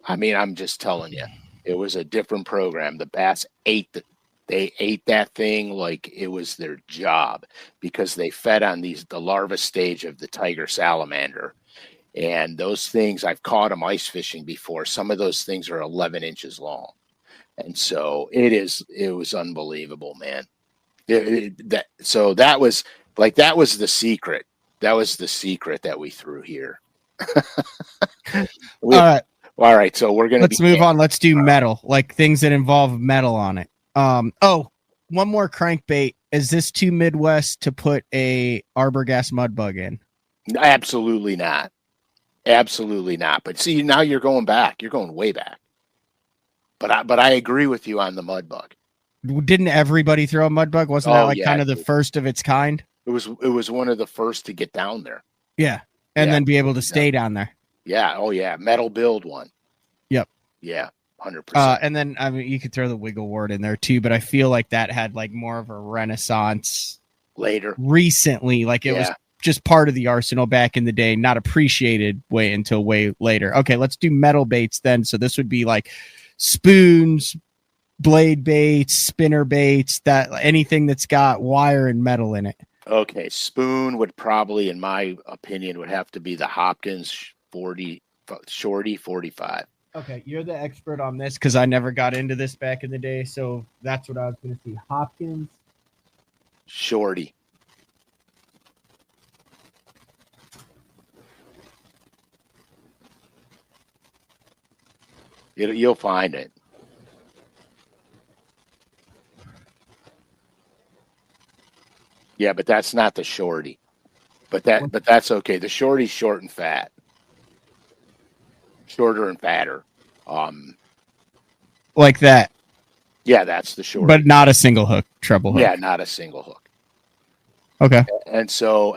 I mean, I'm just telling you, it was a different program. The bass they ate that thing like it was their job because they fed on the larva stage of the tiger salamander. And those things, I've caught them ice fishing before. Some of those things are 11 inches long. And so it was unbelievable, man. That was that was the secret. That was the secret that we threw here. All right. All right. So Let's move on. Let's do metal, like things that involve metal on it. One more crankbait. Is this too Midwest to put a Arborgas mud bug in? Absolutely not. Absolutely not. But see, now you're going back. You're going way back. But I agree with you on the mud bug. Didn't everybody throw a mud bug? Wasn't that like kind of the first of its kind? It was one of the first to get down there. Yeah. And then be able to stay down there. Yeah. Oh yeah. Metal build one. Yep. Yeah. 100%. And then I mean you could throw the wiggle wart in there too, but I feel like that had like more of a renaissance later. Recently, like it was just part of the arsenal back in the day, not appreciated until way later. Okay, let's do metal baits then. So this would be like spoons, blade baits, spinner baits, that anything that's got wire and metal in it. Okay, spoon would probably, in my opinion, would have to be the Hopkins 40 Shorty 45. Okay, you're the expert on this because I never got into this back in the day, so that's what I was going to see. Hopkins Shorty. You'll find it. Yeah, but that's not the shorty. But that's okay. The shorty's short and fat. Shorter and fatter. Like that. Yeah, that's the shorty. But not a single hook, treble hook. Yeah, not a single hook. Okay. And so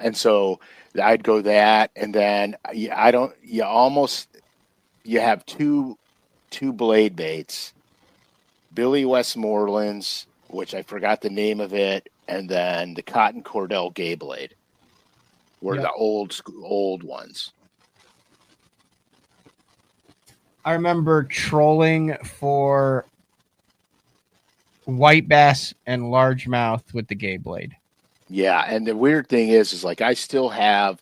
I'd go that, and then you have two blade baits. Billy Westmoreland's, which I forgot the name of it, and then the Cotton Cordell Gay Blade were the old ones. I remember trolling for white bass and largemouth with the Gay Blade. Yeah, and the weird thing is like I still have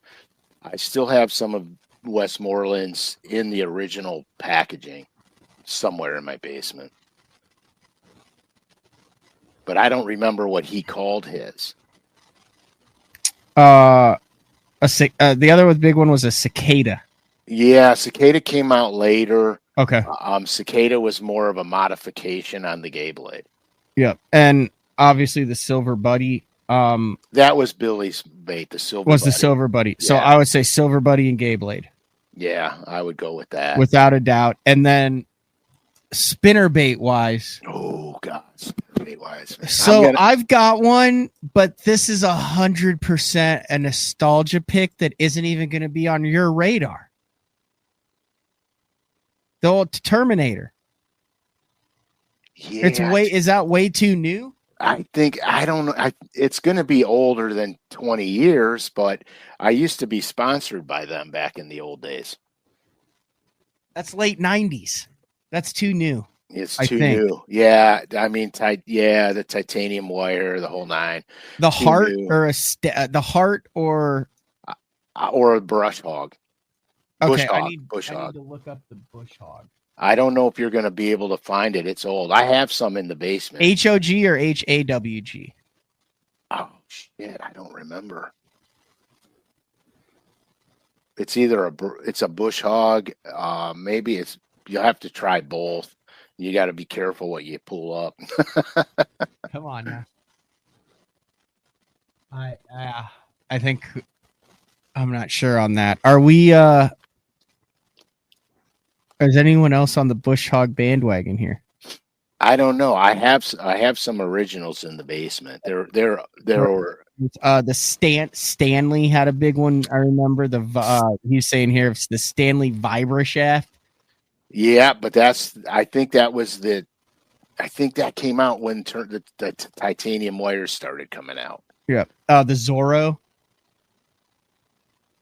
some of Westmoreland's in the original packaging somewhere in my basement. But I don't remember what he called his. The other big one was a cicada. Yeah, cicada came out later. Okay. Cicada was more of a modification on the Gay Blade. Yep, and obviously the Silver Buddy. That was Billy's bait. The Silver was Buddy. The Silver Buddy. Yeah. So I would say Silver Buddy and Gay Blade. Yeah, I would go with that without a doubt. And then spinner bait wise. Oh God, spinner bait wise. So I've got one, but this is 100% a nostalgia pick that isn't even going to be on your radar. The old Terminator. Yeah. Is that way too new? I don't know. It's going to be older than 20 years, but I used to be sponsored by them back in the old days. That's late 90s. That's too new. It's too new. Yeah. I mean, the titanium wire, the whole nine. The heart or the heart or a brush hog. Okay, bush hog. I need to look up the bush hog. I don't know if you're going to be able to find it. It's old. I have some in the basement. HOG or HAWG? Oh, shit. I don't remember. It's either it's a bush hog. Maybe you'll have to try both. You got to be careful what you pull up. Come on now. I think I'm not sure on that. Are we? Is anyone else on the Bush Hog bandwagon here? I don't know. I have some originals in the basement. There were The Stanley had a big one. I remember he's saying here it's the Stanley Vibra shaft. Yeah, but I think that came out when the titanium wires started coming out. Yeah. The Zorro.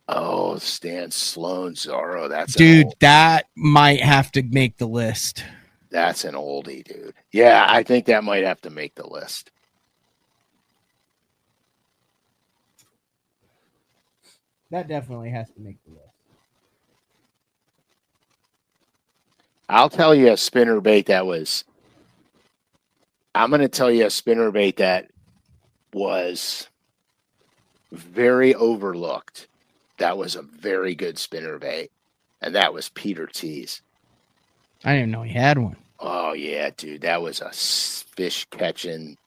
Oh, Stan Sloan Zorro. That might have to make the list. That's an oldie, dude. Yeah, I think that might have to make the list. That definitely has to make the list. I'll tell you a spinnerbait that was. I'm going to tell you a spinnerbait that was very overlooked. That was a very good spinnerbait, and that was Peter T's. I didn't know he had one. Oh yeah, dude, that was a fish catching.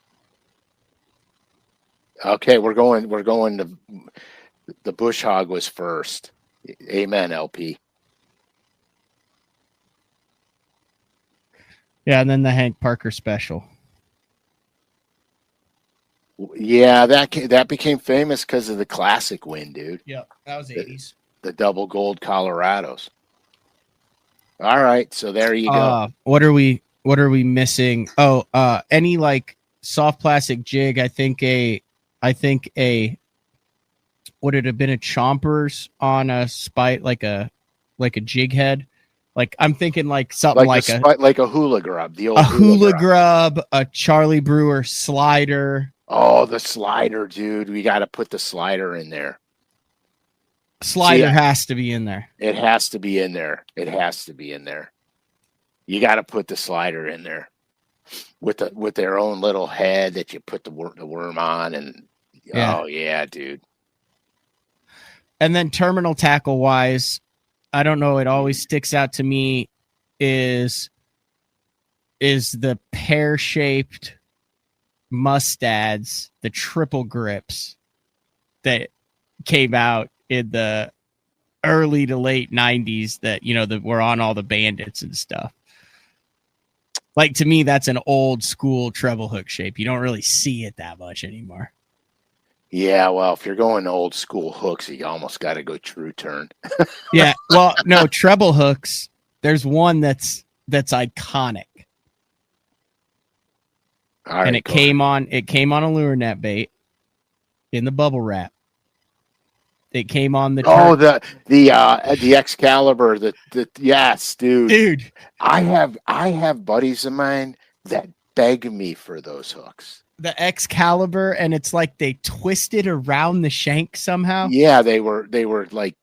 Okay, we're going to the Bush Hog was first. Amen, LP. Yeah, and then the Hank Parker special. Yeah, that became famous because of the classic win, dude. Yeah, that was 80s. The double gold Colorados. All right, so there you go. What are we missing? Oh, any like soft plastic jig? I think a would it have been a Chompers on a spite like a jig head? Like I'm thinking like something like a hula grub, the old hula grub, a Charlie Brewer slider. Oh, the slider, dude. We got to put the slider in there. Slider has to be in there. It has to be in there. It has to be in there. You got to put the slider in there with their own little head that you put the worm on, and oh yeah, dude. And then terminal tackle wise, I don't know. It always sticks out to me is the pear shaped mustads, the triple grips that came out in the early to late 90s that, that were on all the bandits and stuff. Like, to me, that's an old school treble hook shape. You don't really see it that much anymore. Yeah, well, if you're going old school hooks, you almost got to go true turn. Yeah, well, no, treble hooks, there's one that's iconic. All right, and it came on a lure net bait in the bubble wrap. It came on the the Excalibur. Yes, dude. I have buddies of mine that beg me for those hooks. The Excalibur, and it's like they twisted around the shank somehow. Yeah, they were like.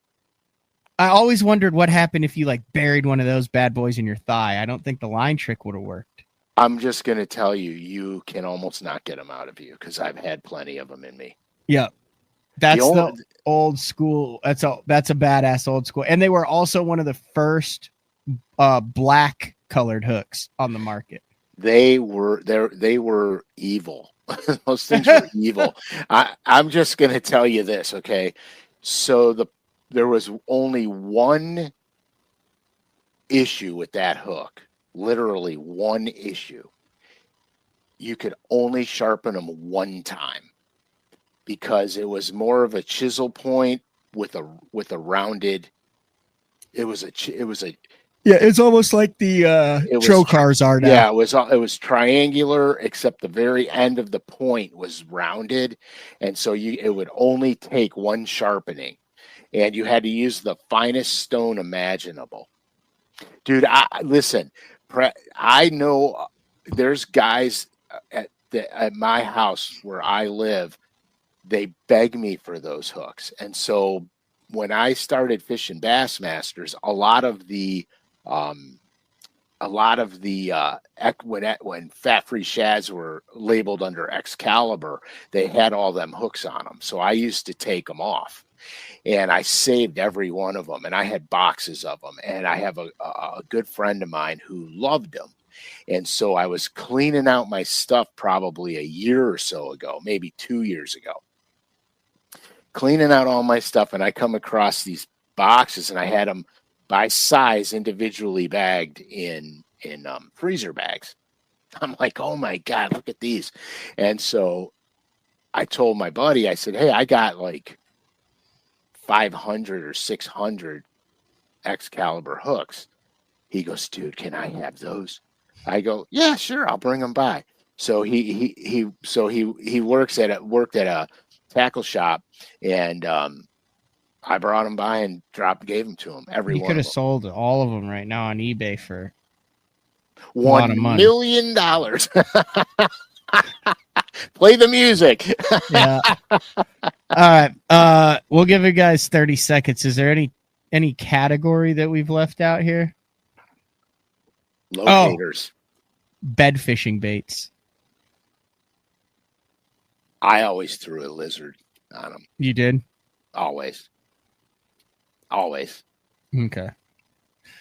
I always wondered what happened if you like buried one of those bad boys in your thigh. I don't think the line trick would have worked. I'm just going to tell you, you can almost not get them out of you because I've had plenty of them in me. Yeah. That's the old school. That's a badass old school. And they were also one of the first black colored hooks on the market. They were evil. Those things were evil. I'm just going to tell you this, okay? So there was only one issue with that hook. Literally one issue. You could only sharpen them one time because it was more of a chisel point with a rounded. It's almost like the trocars are now. Yeah, it was triangular, except the very end of the point was rounded, and so it would only take one sharpening, and you had to use the finest stone imaginable. Dude, listen. I know there's guys at my house where I live. They beg me for those hooks, and so when I started fishing Bassmasters, a lot of the when fat-free shads were labeled under Excalibur, they had all them hooks on them. So I used to take them off. And I saved every one of them, and I had boxes of them. And I have a good friend of mine who loved them, And so I was cleaning out my stuff probably a year or so ago, maybe 2 years ago, cleaning out all my stuff. And I come across these boxes, and I had them by size individually bagged in freezer bags. I'm like, oh my God, look at these. And so I told my buddy, I said, hey, I got like 500 or 600 Excalibur hooks. He goes, dude, can I have those? I go, yeah, sure, I'll bring them by. So he worked at a tackle shop, and I brought them by and gave them to him. You could have sold all of them right now on eBay for $1 million. Play the music. Yeah. All right. We'll give you guys 30 seconds. Is there any category that we've left out here? Locators. Bed fishing baits. I always threw a lizard on them. You did? Always. Okay.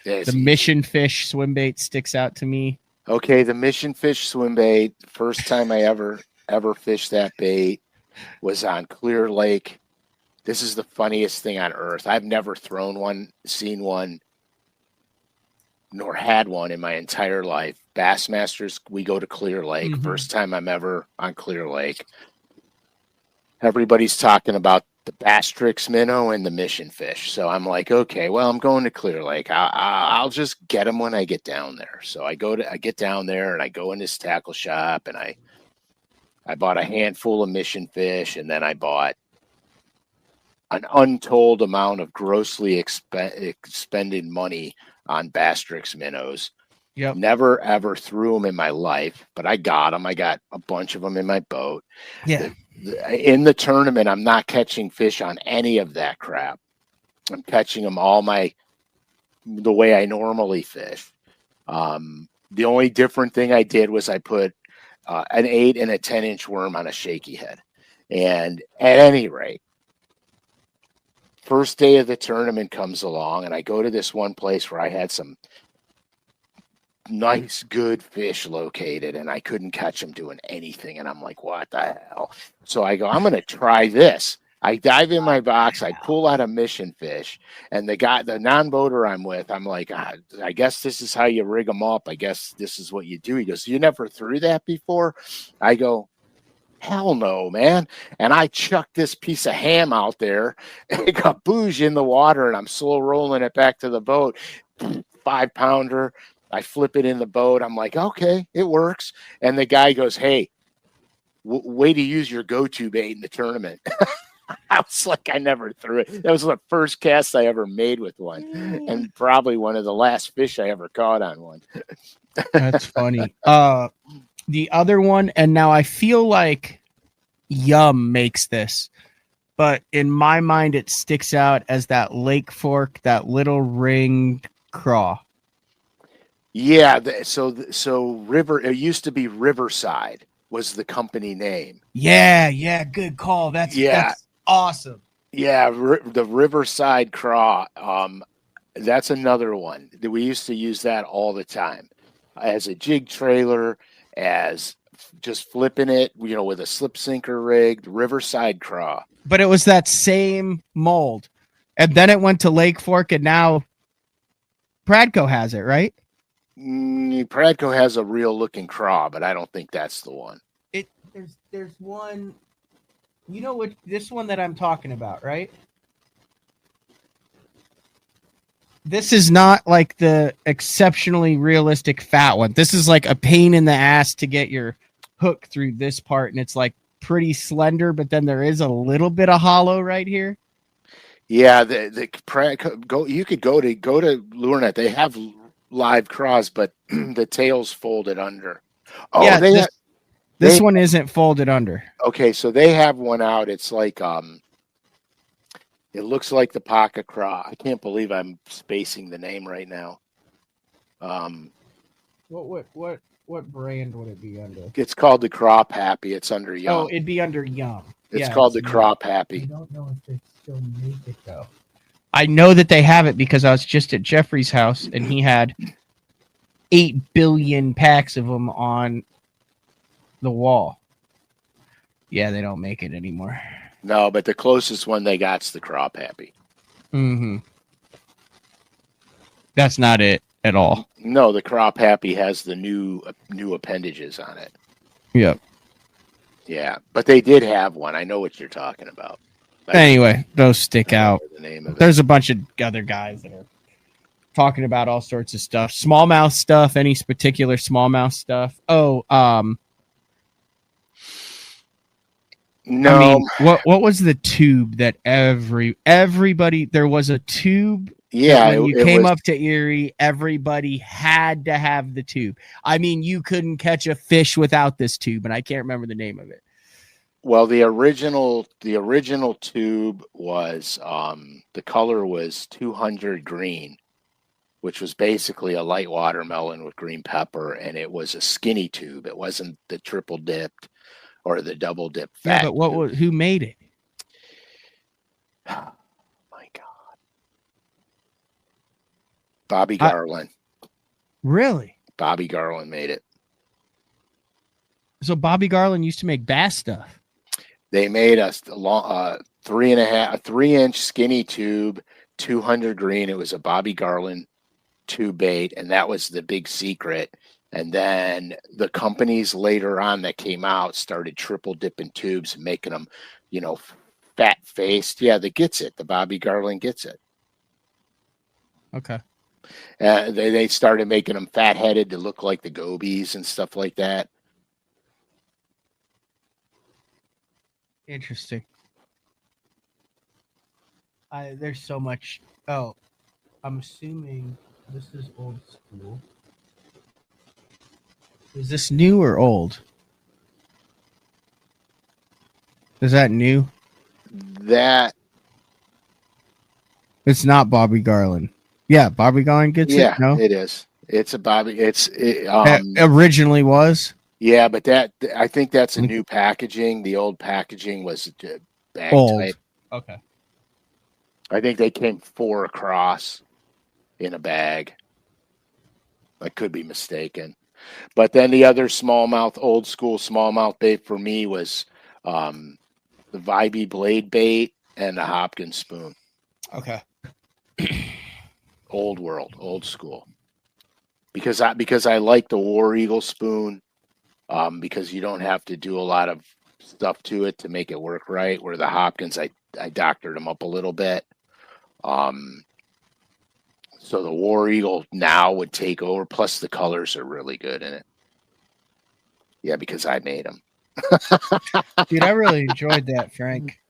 The mission fish swim bait sticks out to me. Okay, the mission fish swim bait. First time I ever fished that bait was on Clear Lake. This is the funniest thing on earth. I've never thrown one, seen one, nor had one in my entire life. Bassmasters, we go to Clear Lake. Mm-hmm. First time I'm ever on Clear Lake. Everybody's talking about the bass tricks minnow and the mission fish. So I'm like, okay, well, I'm going to Clear Lake. I'll just get them when I get down there. So I get down there, and I go in this tackle shop, and I bought a handful of mission fish, and then I bought an untold amount of grossly expended money on bass tricks minnows. Yep. Never ever threw them in my life, but I got them. I got a bunch of them in my boat. Yeah. In the tournament, I'm not catching fish on any of that crap. I'm catching them the way I normally fish. The only different thing I did was I put an 8 and a 10-inch worm on a shaky head. And at any rate, first day of the tournament comes along, and I go to this one place where I had some nice, good fish located, and I couldn't catch them doing anything. And I'm like, what the hell? So I go, I'm going to try this. I dive in my box, I pull out a mission fish, and the non-boater I'm with, I'm like, I guess this is how you rig them up. I guess this is what you do. He goes, you never threw that before? I go, hell no, man. And I chucked this piece of ham out there, and it got booge in the water, and I'm slow rolling it back to the boat. 5-pounder. I flip it in the boat. I'm like, okay, it works. And the guy goes, hey, way to use your go-to bait in the tournament. I was like, I never threw it. That was the first cast I ever made with one, and probably one of the last fish I ever caught on one. That's funny. The other one, and now I feel like Yum makes this, but in my mind, it sticks out as that Lake Fork, that little ringed craw. Yeah, so River. It used to be Riverside was the company name. Yeah, good call. That's awesome. Yeah, the Riverside craw. That's another one. We used to use that all the time as a jig trailer, as just flipping it, with a slip sinker rig. Riverside craw. But it was that same mold, and then it went to Lake Fork, and now Pradco has it, right? Pradco has a real looking craw, but I don't think that's the one. There's one, what this one that I'm talking about, right? This is not like the exceptionally realistic fat one. This is like a pain in the ass to get your hook through this part, and it's like pretty slender, but then there is a little bit of hollow right here. Yeah, you could go to LureNet. They have live craws, but the tail's folded under. Oh, yeah, this one isn't folded under. Okay, so they have one out. It's like it looks like the pocket craw. I can't believe I'm spacing the name right now. What brand would it be under? It's called the Crop Happy. It's under Yum. Oh, it'd be under Yum. It's called the Crop Happy. I don't know if they still make it though. I know that they have it because I was just at Jeffrey's house and he had 8 billion packs of them on the wall. Yeah, they don't make it anymore. No, but the closest one they got's the Crop Happy. Mm-hmm. That's not it at all. No, the Crop Happy has the new appendages on it. Yep. Yeah, but they did have one. I know what you're talking about. Anyway, those stick out. The name of it. There's a bunch of other guys that are talking about all sorts of stuff. Smallmouth stuff, any particular smallmouth stuff. Oh, no. I mean, what was the tube that everybody there was a tube? Yeah, when you came up to Erie, everybody had to have the tube. I mean, you couldn't catch a fish without this tube, and I can't remember the name of it. Well, the original tube was the color was 200 green, which was basically a light watermelon with green pepper, and it was a skinny tube. It wasn't the triple dipped or the double dipped fat. Yeah, but who made it? My God. Bobby Garland. Really? Bobby Garland made it. So Bobby Garland used to make bass stuff. They made us a 3-inch skinny tube, 200 green. It was a Bobby Garland tube bait, and that was the big secret. And then the companies later on that came out started triple dipping tubes and making them, fat faced. Yeah, the Bobby Garland gets it. Okay. They started making them fat headed to look like the gobies and stuff like that. Interesting. There's so much. Oh, I'm assuming this is old school. Is this new or old? Is that new? It's not Bobby Garland. Yeah, Bobby Garland gets it. No, it is. It's a Bobby. Originally was. Yeah, but I think that's a new packaging. The old packaging was bag old type. Okay. I think they came 4 across in a bag. I could be mistaken. But then the other old school smallmouth bait for me was the Vibey blade bait and the Hopkins spoon. Okay. Old school. Because I like the War Eagle spoon, because you don't have to do a lot of stuff to it to make it work right. Where the Hopkins, I doctored them up a little bit. So the War Eagle now would take over. Plus the colors are really good in it. Yeah, because I made them. Dude, I really enjoyed that, Frank.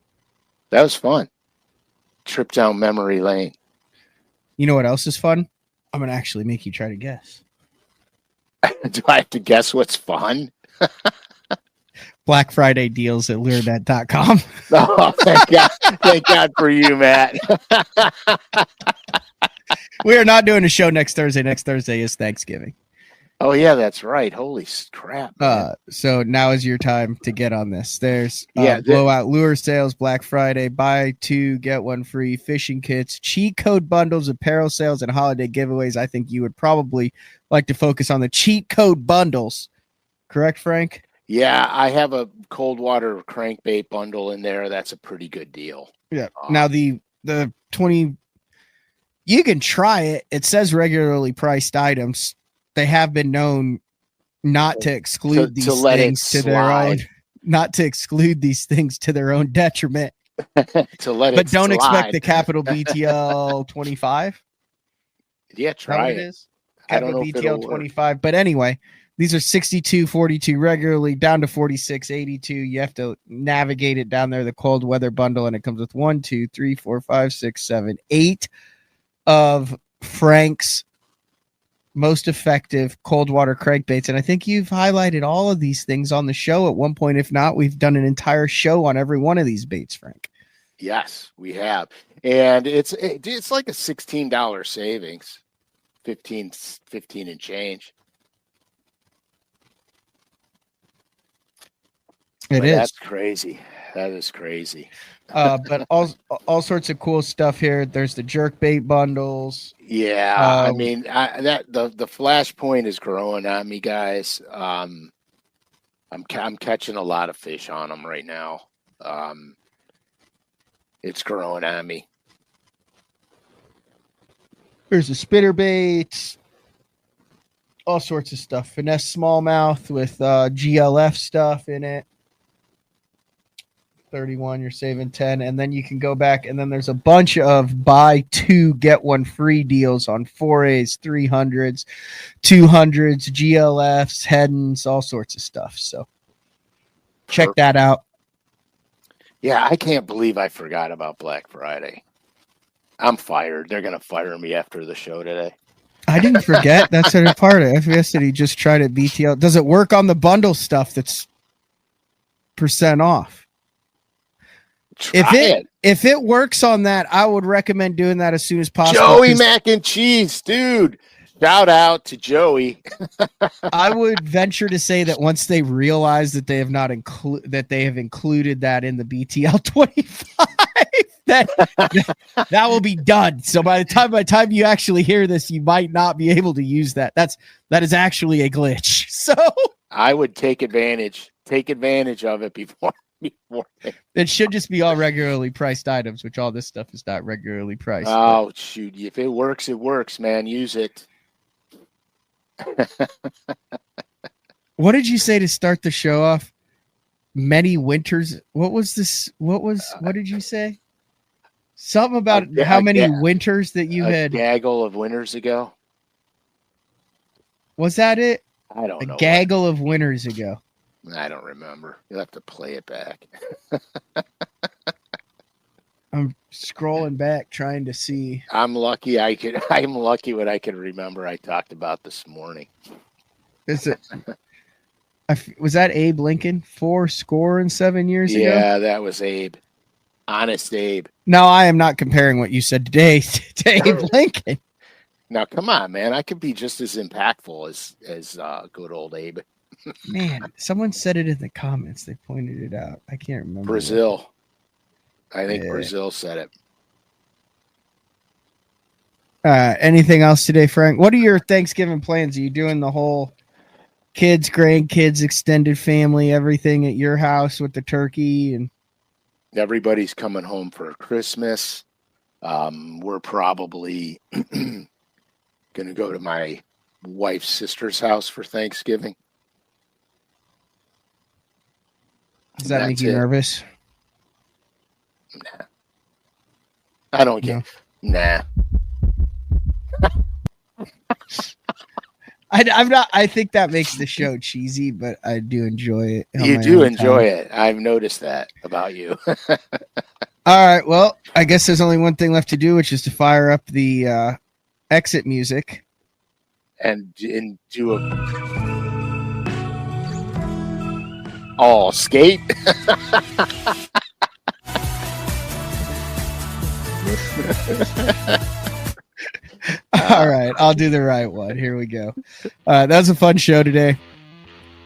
That was fun. Trip down memory lane. You know what else is fun? I'm going to actually make you try to guess. Do I have to guess what's fun? Black Friday deals at lurenet.com. Oh, thank God. Thank God for you, Matt. We are not doing a show next Thursday. Next Thursday is Thanksgiving. Oh, yeah, that's right. Holy crap. So now is your time to get on this. There's blowout lure sales, Black Friday, buy 2, get 1 free, fishing kits, cheat code bundles, apparel sales, and holiday giveaways. I think you would probably like to focus on the cheat code bundles. Correct, Frank? Yeah, I have a cold water crankbait bundle in there. That's a pretty good deal. Yeah. Now the 20, you can try it. It says regularly priced items. They have been known not to exclude these things to their own, not to exclude these things to their own detriment. But don't expect the capital BTL 25. Yeah, try it. Is capital BTL 25. But anyway, these are 62.42 regularly down to 46.82. You have to navigate it down there, the cold weather bundle, and it comes with 1, 2, 3, 4, 5, 6, 7, 8 of Frank's most effective cold water crankbaits. And I think you've highlighted all of these things on the show at one point. If not, we've done an entire show on every one of these baits, Frank. Yes, we have. And it's like a $16 savings, 15 and change. It But is. that's crazy. That is crazy. But all sorts of cool stuff here. There's the jerk bait bundles. Yeah, I mean, the flashpoint is growing on me, guys. I'm catching a lot of fish on them right now. It's growing on me. There's the spitter baits, all sorts of stuff. Finesse smallmouth with GLF stuff in it. 31, you're saving 10, and then you can go back, and then there's a bunch of buy two get one free deals on 4As, 300s, 200s, GLFs, headings, all sorts of stuff. So check that out. Yeah, I can't believe I forgot about Black Friday. I'm fired. They're gonna fire me after the show today. I didn't forget. That's a part of FBS that he just tried at BTL. Does it work on the bundle stuff that's % off? If it works on that, I would recommend doing that as soon as possible. Joey Mac and Cheese, dude. Shout out to Joey. I would venture to say that once they realize that they have not included that in the BTL 25, that will be done. So by the time you actually hear this, you might not be able to use that. That is actually a glitch. So I would take advantage of it before. It should just be all regularly priced items, which all this stuff is not regularly priced. Oh, shoot. If it works, man. Use it. What did you say to start the show off? Many winters. What was this? What did you say? Something about how many winters that you had. A gaggle of winters ago. Was that it? I don't know. A gaggle of winters ago. I don't remember. You'll have to play it back. I'm scrolling back trying to see. I'm lucky when I can remember I talked about this morning. Is it? Was that Abe Lincoln? 7 years ago? Yeah, that was Abe. Honest Abe. No, I am not comparing what you said today to Abe Lincoln. Now, come on, man. I could be just as impactful as good old Abe. Man, someone said it in the comments. They pointed it out. I can't remember. Brazil. I think Brazil said it. Anything else today, Frank? What are your Thanksgiving plans? Are you doing the whole kids, grandkids, extended family, everything at your house with the turkey? And everybody's coming home for Christmas. We're probably going to go to my wife's sister's house for Thanksgiving. Does that make you nervous? Nah. I don't get. Nah. I'm not. I think that makes the show cheesy, but I do enjoy it. You do enjoy it. I've noticed that about you. All right. Well, I guess there's only one thing left to do, which is to fire up the exit music and do a skate. All right, I'll do the right one. Here we go. That was a fun show today.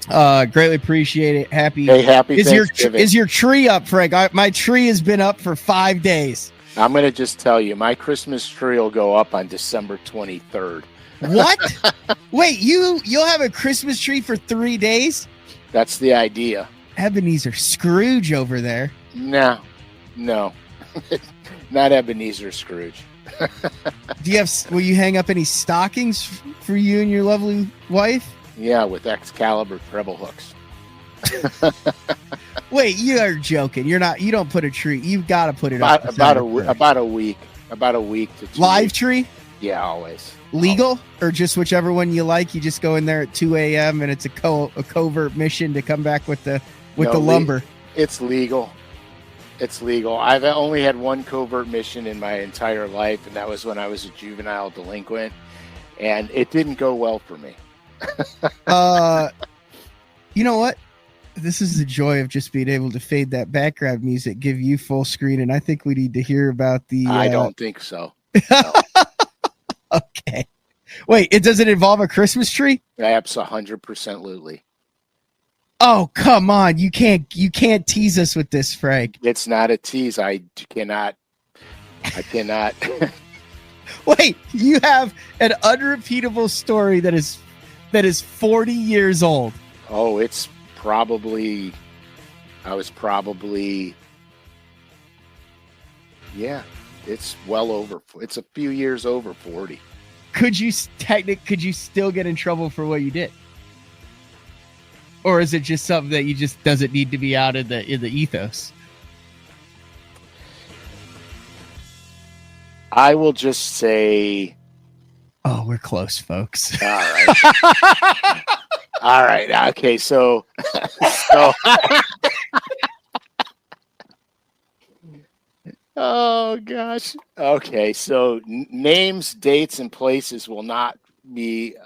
Greatly appreciate it. Happy Thanksgiving. Is your tree up, Frank? My tree has been up for 5 days. I'm going to just tell you, my Christmas tree will go up on December 23rd. What? Wait, you'll have a Christmas tree for 3 days? That's the idea. Ebenezer Scrooge over there. No, not Ebenezer Scrooge. Will you hang up any stockings for you and your lovely wife? Yeah, with Excalibur treble hooks. Wait, you are joking. You don't put a tree. You've got to put it up. About a week to 2 live weeks. Tree? Yeah, always. Legal or just whichever one you like? You just go in there at 2 a.m. and it's a covert mission to come back with the lumber. It's legal. It's legal. I've only had one covert mission in my entire life, and that was when I was a juvenile delinquent, and it didn't go well for me. You know what? This is the joy of just being able to fade that background music, give you full screen, and I think we need to hear about the... I don't think so. No. Okay. Wait, does it involve a Christmas tree? That's 100% Lutely. Oh, come on. You can't tease us with this, Frank. It's not a tease. I cannot. Wait, you have an unrepeatable story that is 40 years old. Oh, it's probably, I was probably, yeah, it's well over, it's a few years over 40. Could you still get in trouble for what you did? Or is it just something that you just doesn't need to be out in the ethos? I will just say, oh, we're close, folks. All right. All right. Okay. So oh gosh. Okay. So names, dates, and places will not be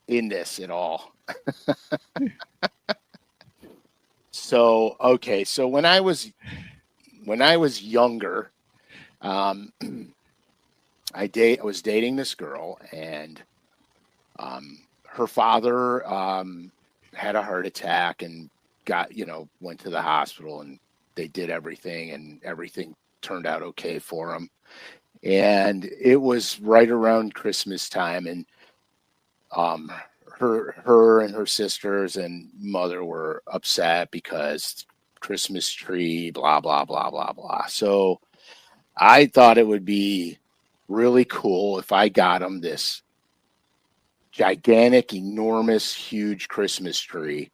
in this at all. So okay. So when I was younger, I was dating this girl, and her father had a heart attack and went to the hospital, and they did everything, and everything turned out okay for him. And it was right around Christmas time, and her and her sisters and mother were upset because Christmas tree, blah, blah, blah, blah, blah. So I thought it would be really cool if I got them this gigantic, enormous, huge Christmas tree.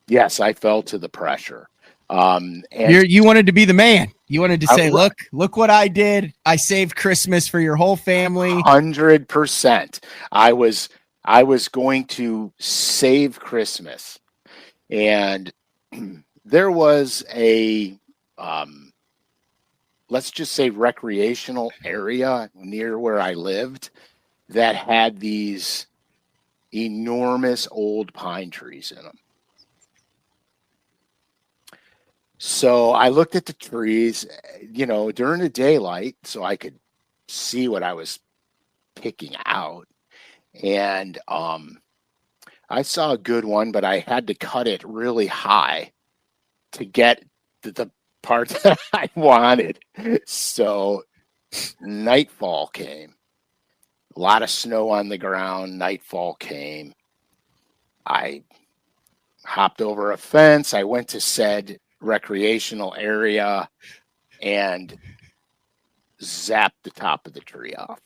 Yes, I fell to the pressure. And you wanted to be the man. You wanted to say, look what I did. I saved Christmas for your whole family. 100%. I was going to save Christmas. And there was a, let's just say, recreational area near where I lived that had these enormous old pine trees in them. So I looked at the trees, during the daylight so I could see what I was picking out. And I saw a good one, but I had to cut it really high to get the part that I wanted. So nightfall came. A lot of snow on the ground. Nightfall came. I hopped over a fence. I went to said recreational area and zapped the top of the tree off.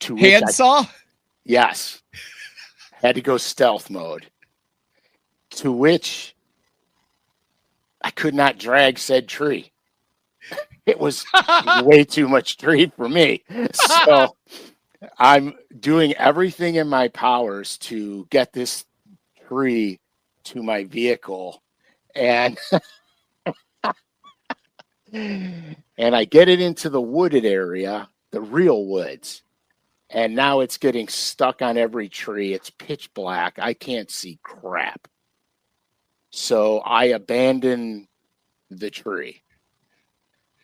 Handsaw? Yes. Had to go stealth mode. To which I could not drag said tree. It was way too much tree for me. So I'm doing everything in my powers to get this tree to my vehicle, and and I get it into the wooded area, the real woods, and now it's getting stuck on every tree. It's pitch black. I can't see crap. So I abandon the tree.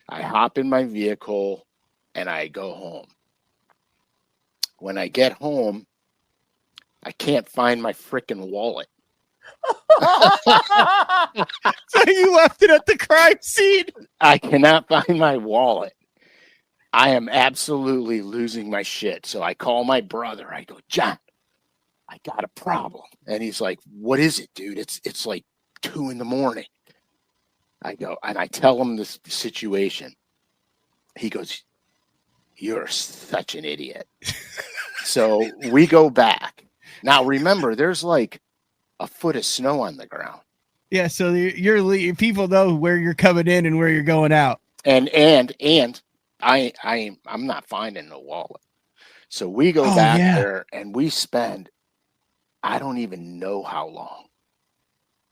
I hop in my vehicle and I go home. When I get home, I can't find my freaking wallet. So you left it at the crime scene? I cannot find my wallet. I am absolutely losing my shit. So I call my brother. I go, John, I got a problem. And he's like, what is it, dude? It's like 2 a.m. I go, and I tell him this situation. He goes, you're such an idiot. So we go back. Now, remember, there's like a foot of snow on the ground. Yeah, so your people know where you're coming in and where you're going out. And I'm not finding the wallet. So we go back there and we spend, I don't even know how long,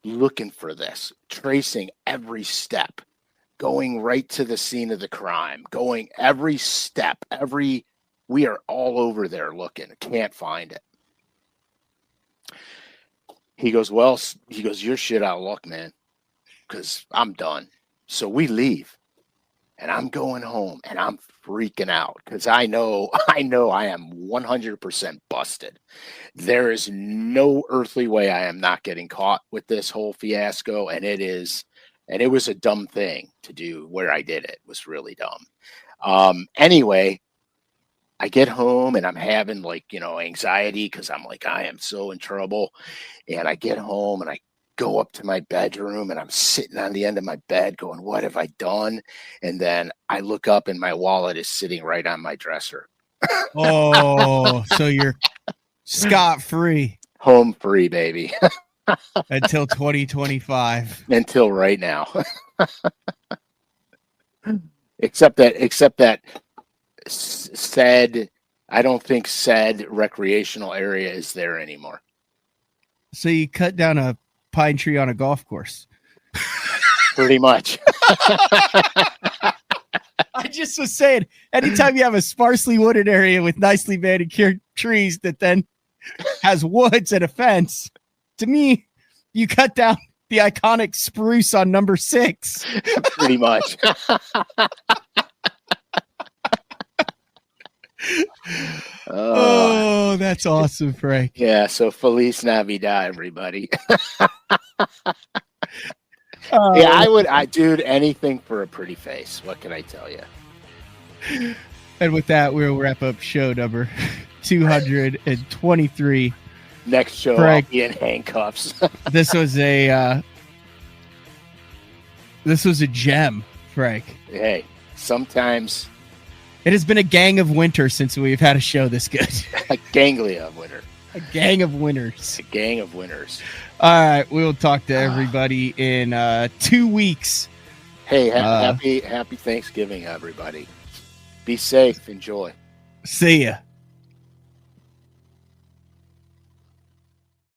looking for this, tracing every step, going right to the scene of the crime, going every step, we are all over there looking, can't find it. He goes, you're shit out of luck, man, because I'm done. So we leave. and I'm going home and I'm freaking out because I know I am 100% busted. There is no earthly way I am not getting caught with this whole fiasco, and it was a dumb thing to do where I did it. It was really dumb. Anyway, I get home and I'm having anxiety because I'm like, I am so in trouble. And I get home and I go up to my bedroom and I'm sitting on the end of my bed going, what have I done? And then I look up and my wallet is sitting right on my dresser. Oh, so you're scot-free. Home free, baby. Until 2025. Until right now. Except that I don't think said recreational area is there anymore. So you cut down a pine tree on a golf course. Pretty much. I just was saying, anytime you have a sparsely wooded area with nicely manicured trees that then has woods and a fence, to me, you cut down the iconic spruce on number 6. Pretty much. Oh, that's awesome, Frank. Yeah, so Feliz Navidad, everybody. Dude, anything for a pretty face. What can I tell you? And with that, we'll wrap up show number 223. Next show, Frank, I'll be in handcuffs. This was a gem, Frank. Hey, sometimes it has been a gang of winter since we've had a show this good. A ganglia of winter. A gang of winners. A gang of winners. All right, we'll talk to everybody in 2 weeks. Hey, happy Thanksgiving, everybody. Be safe. Enjoy. See ya.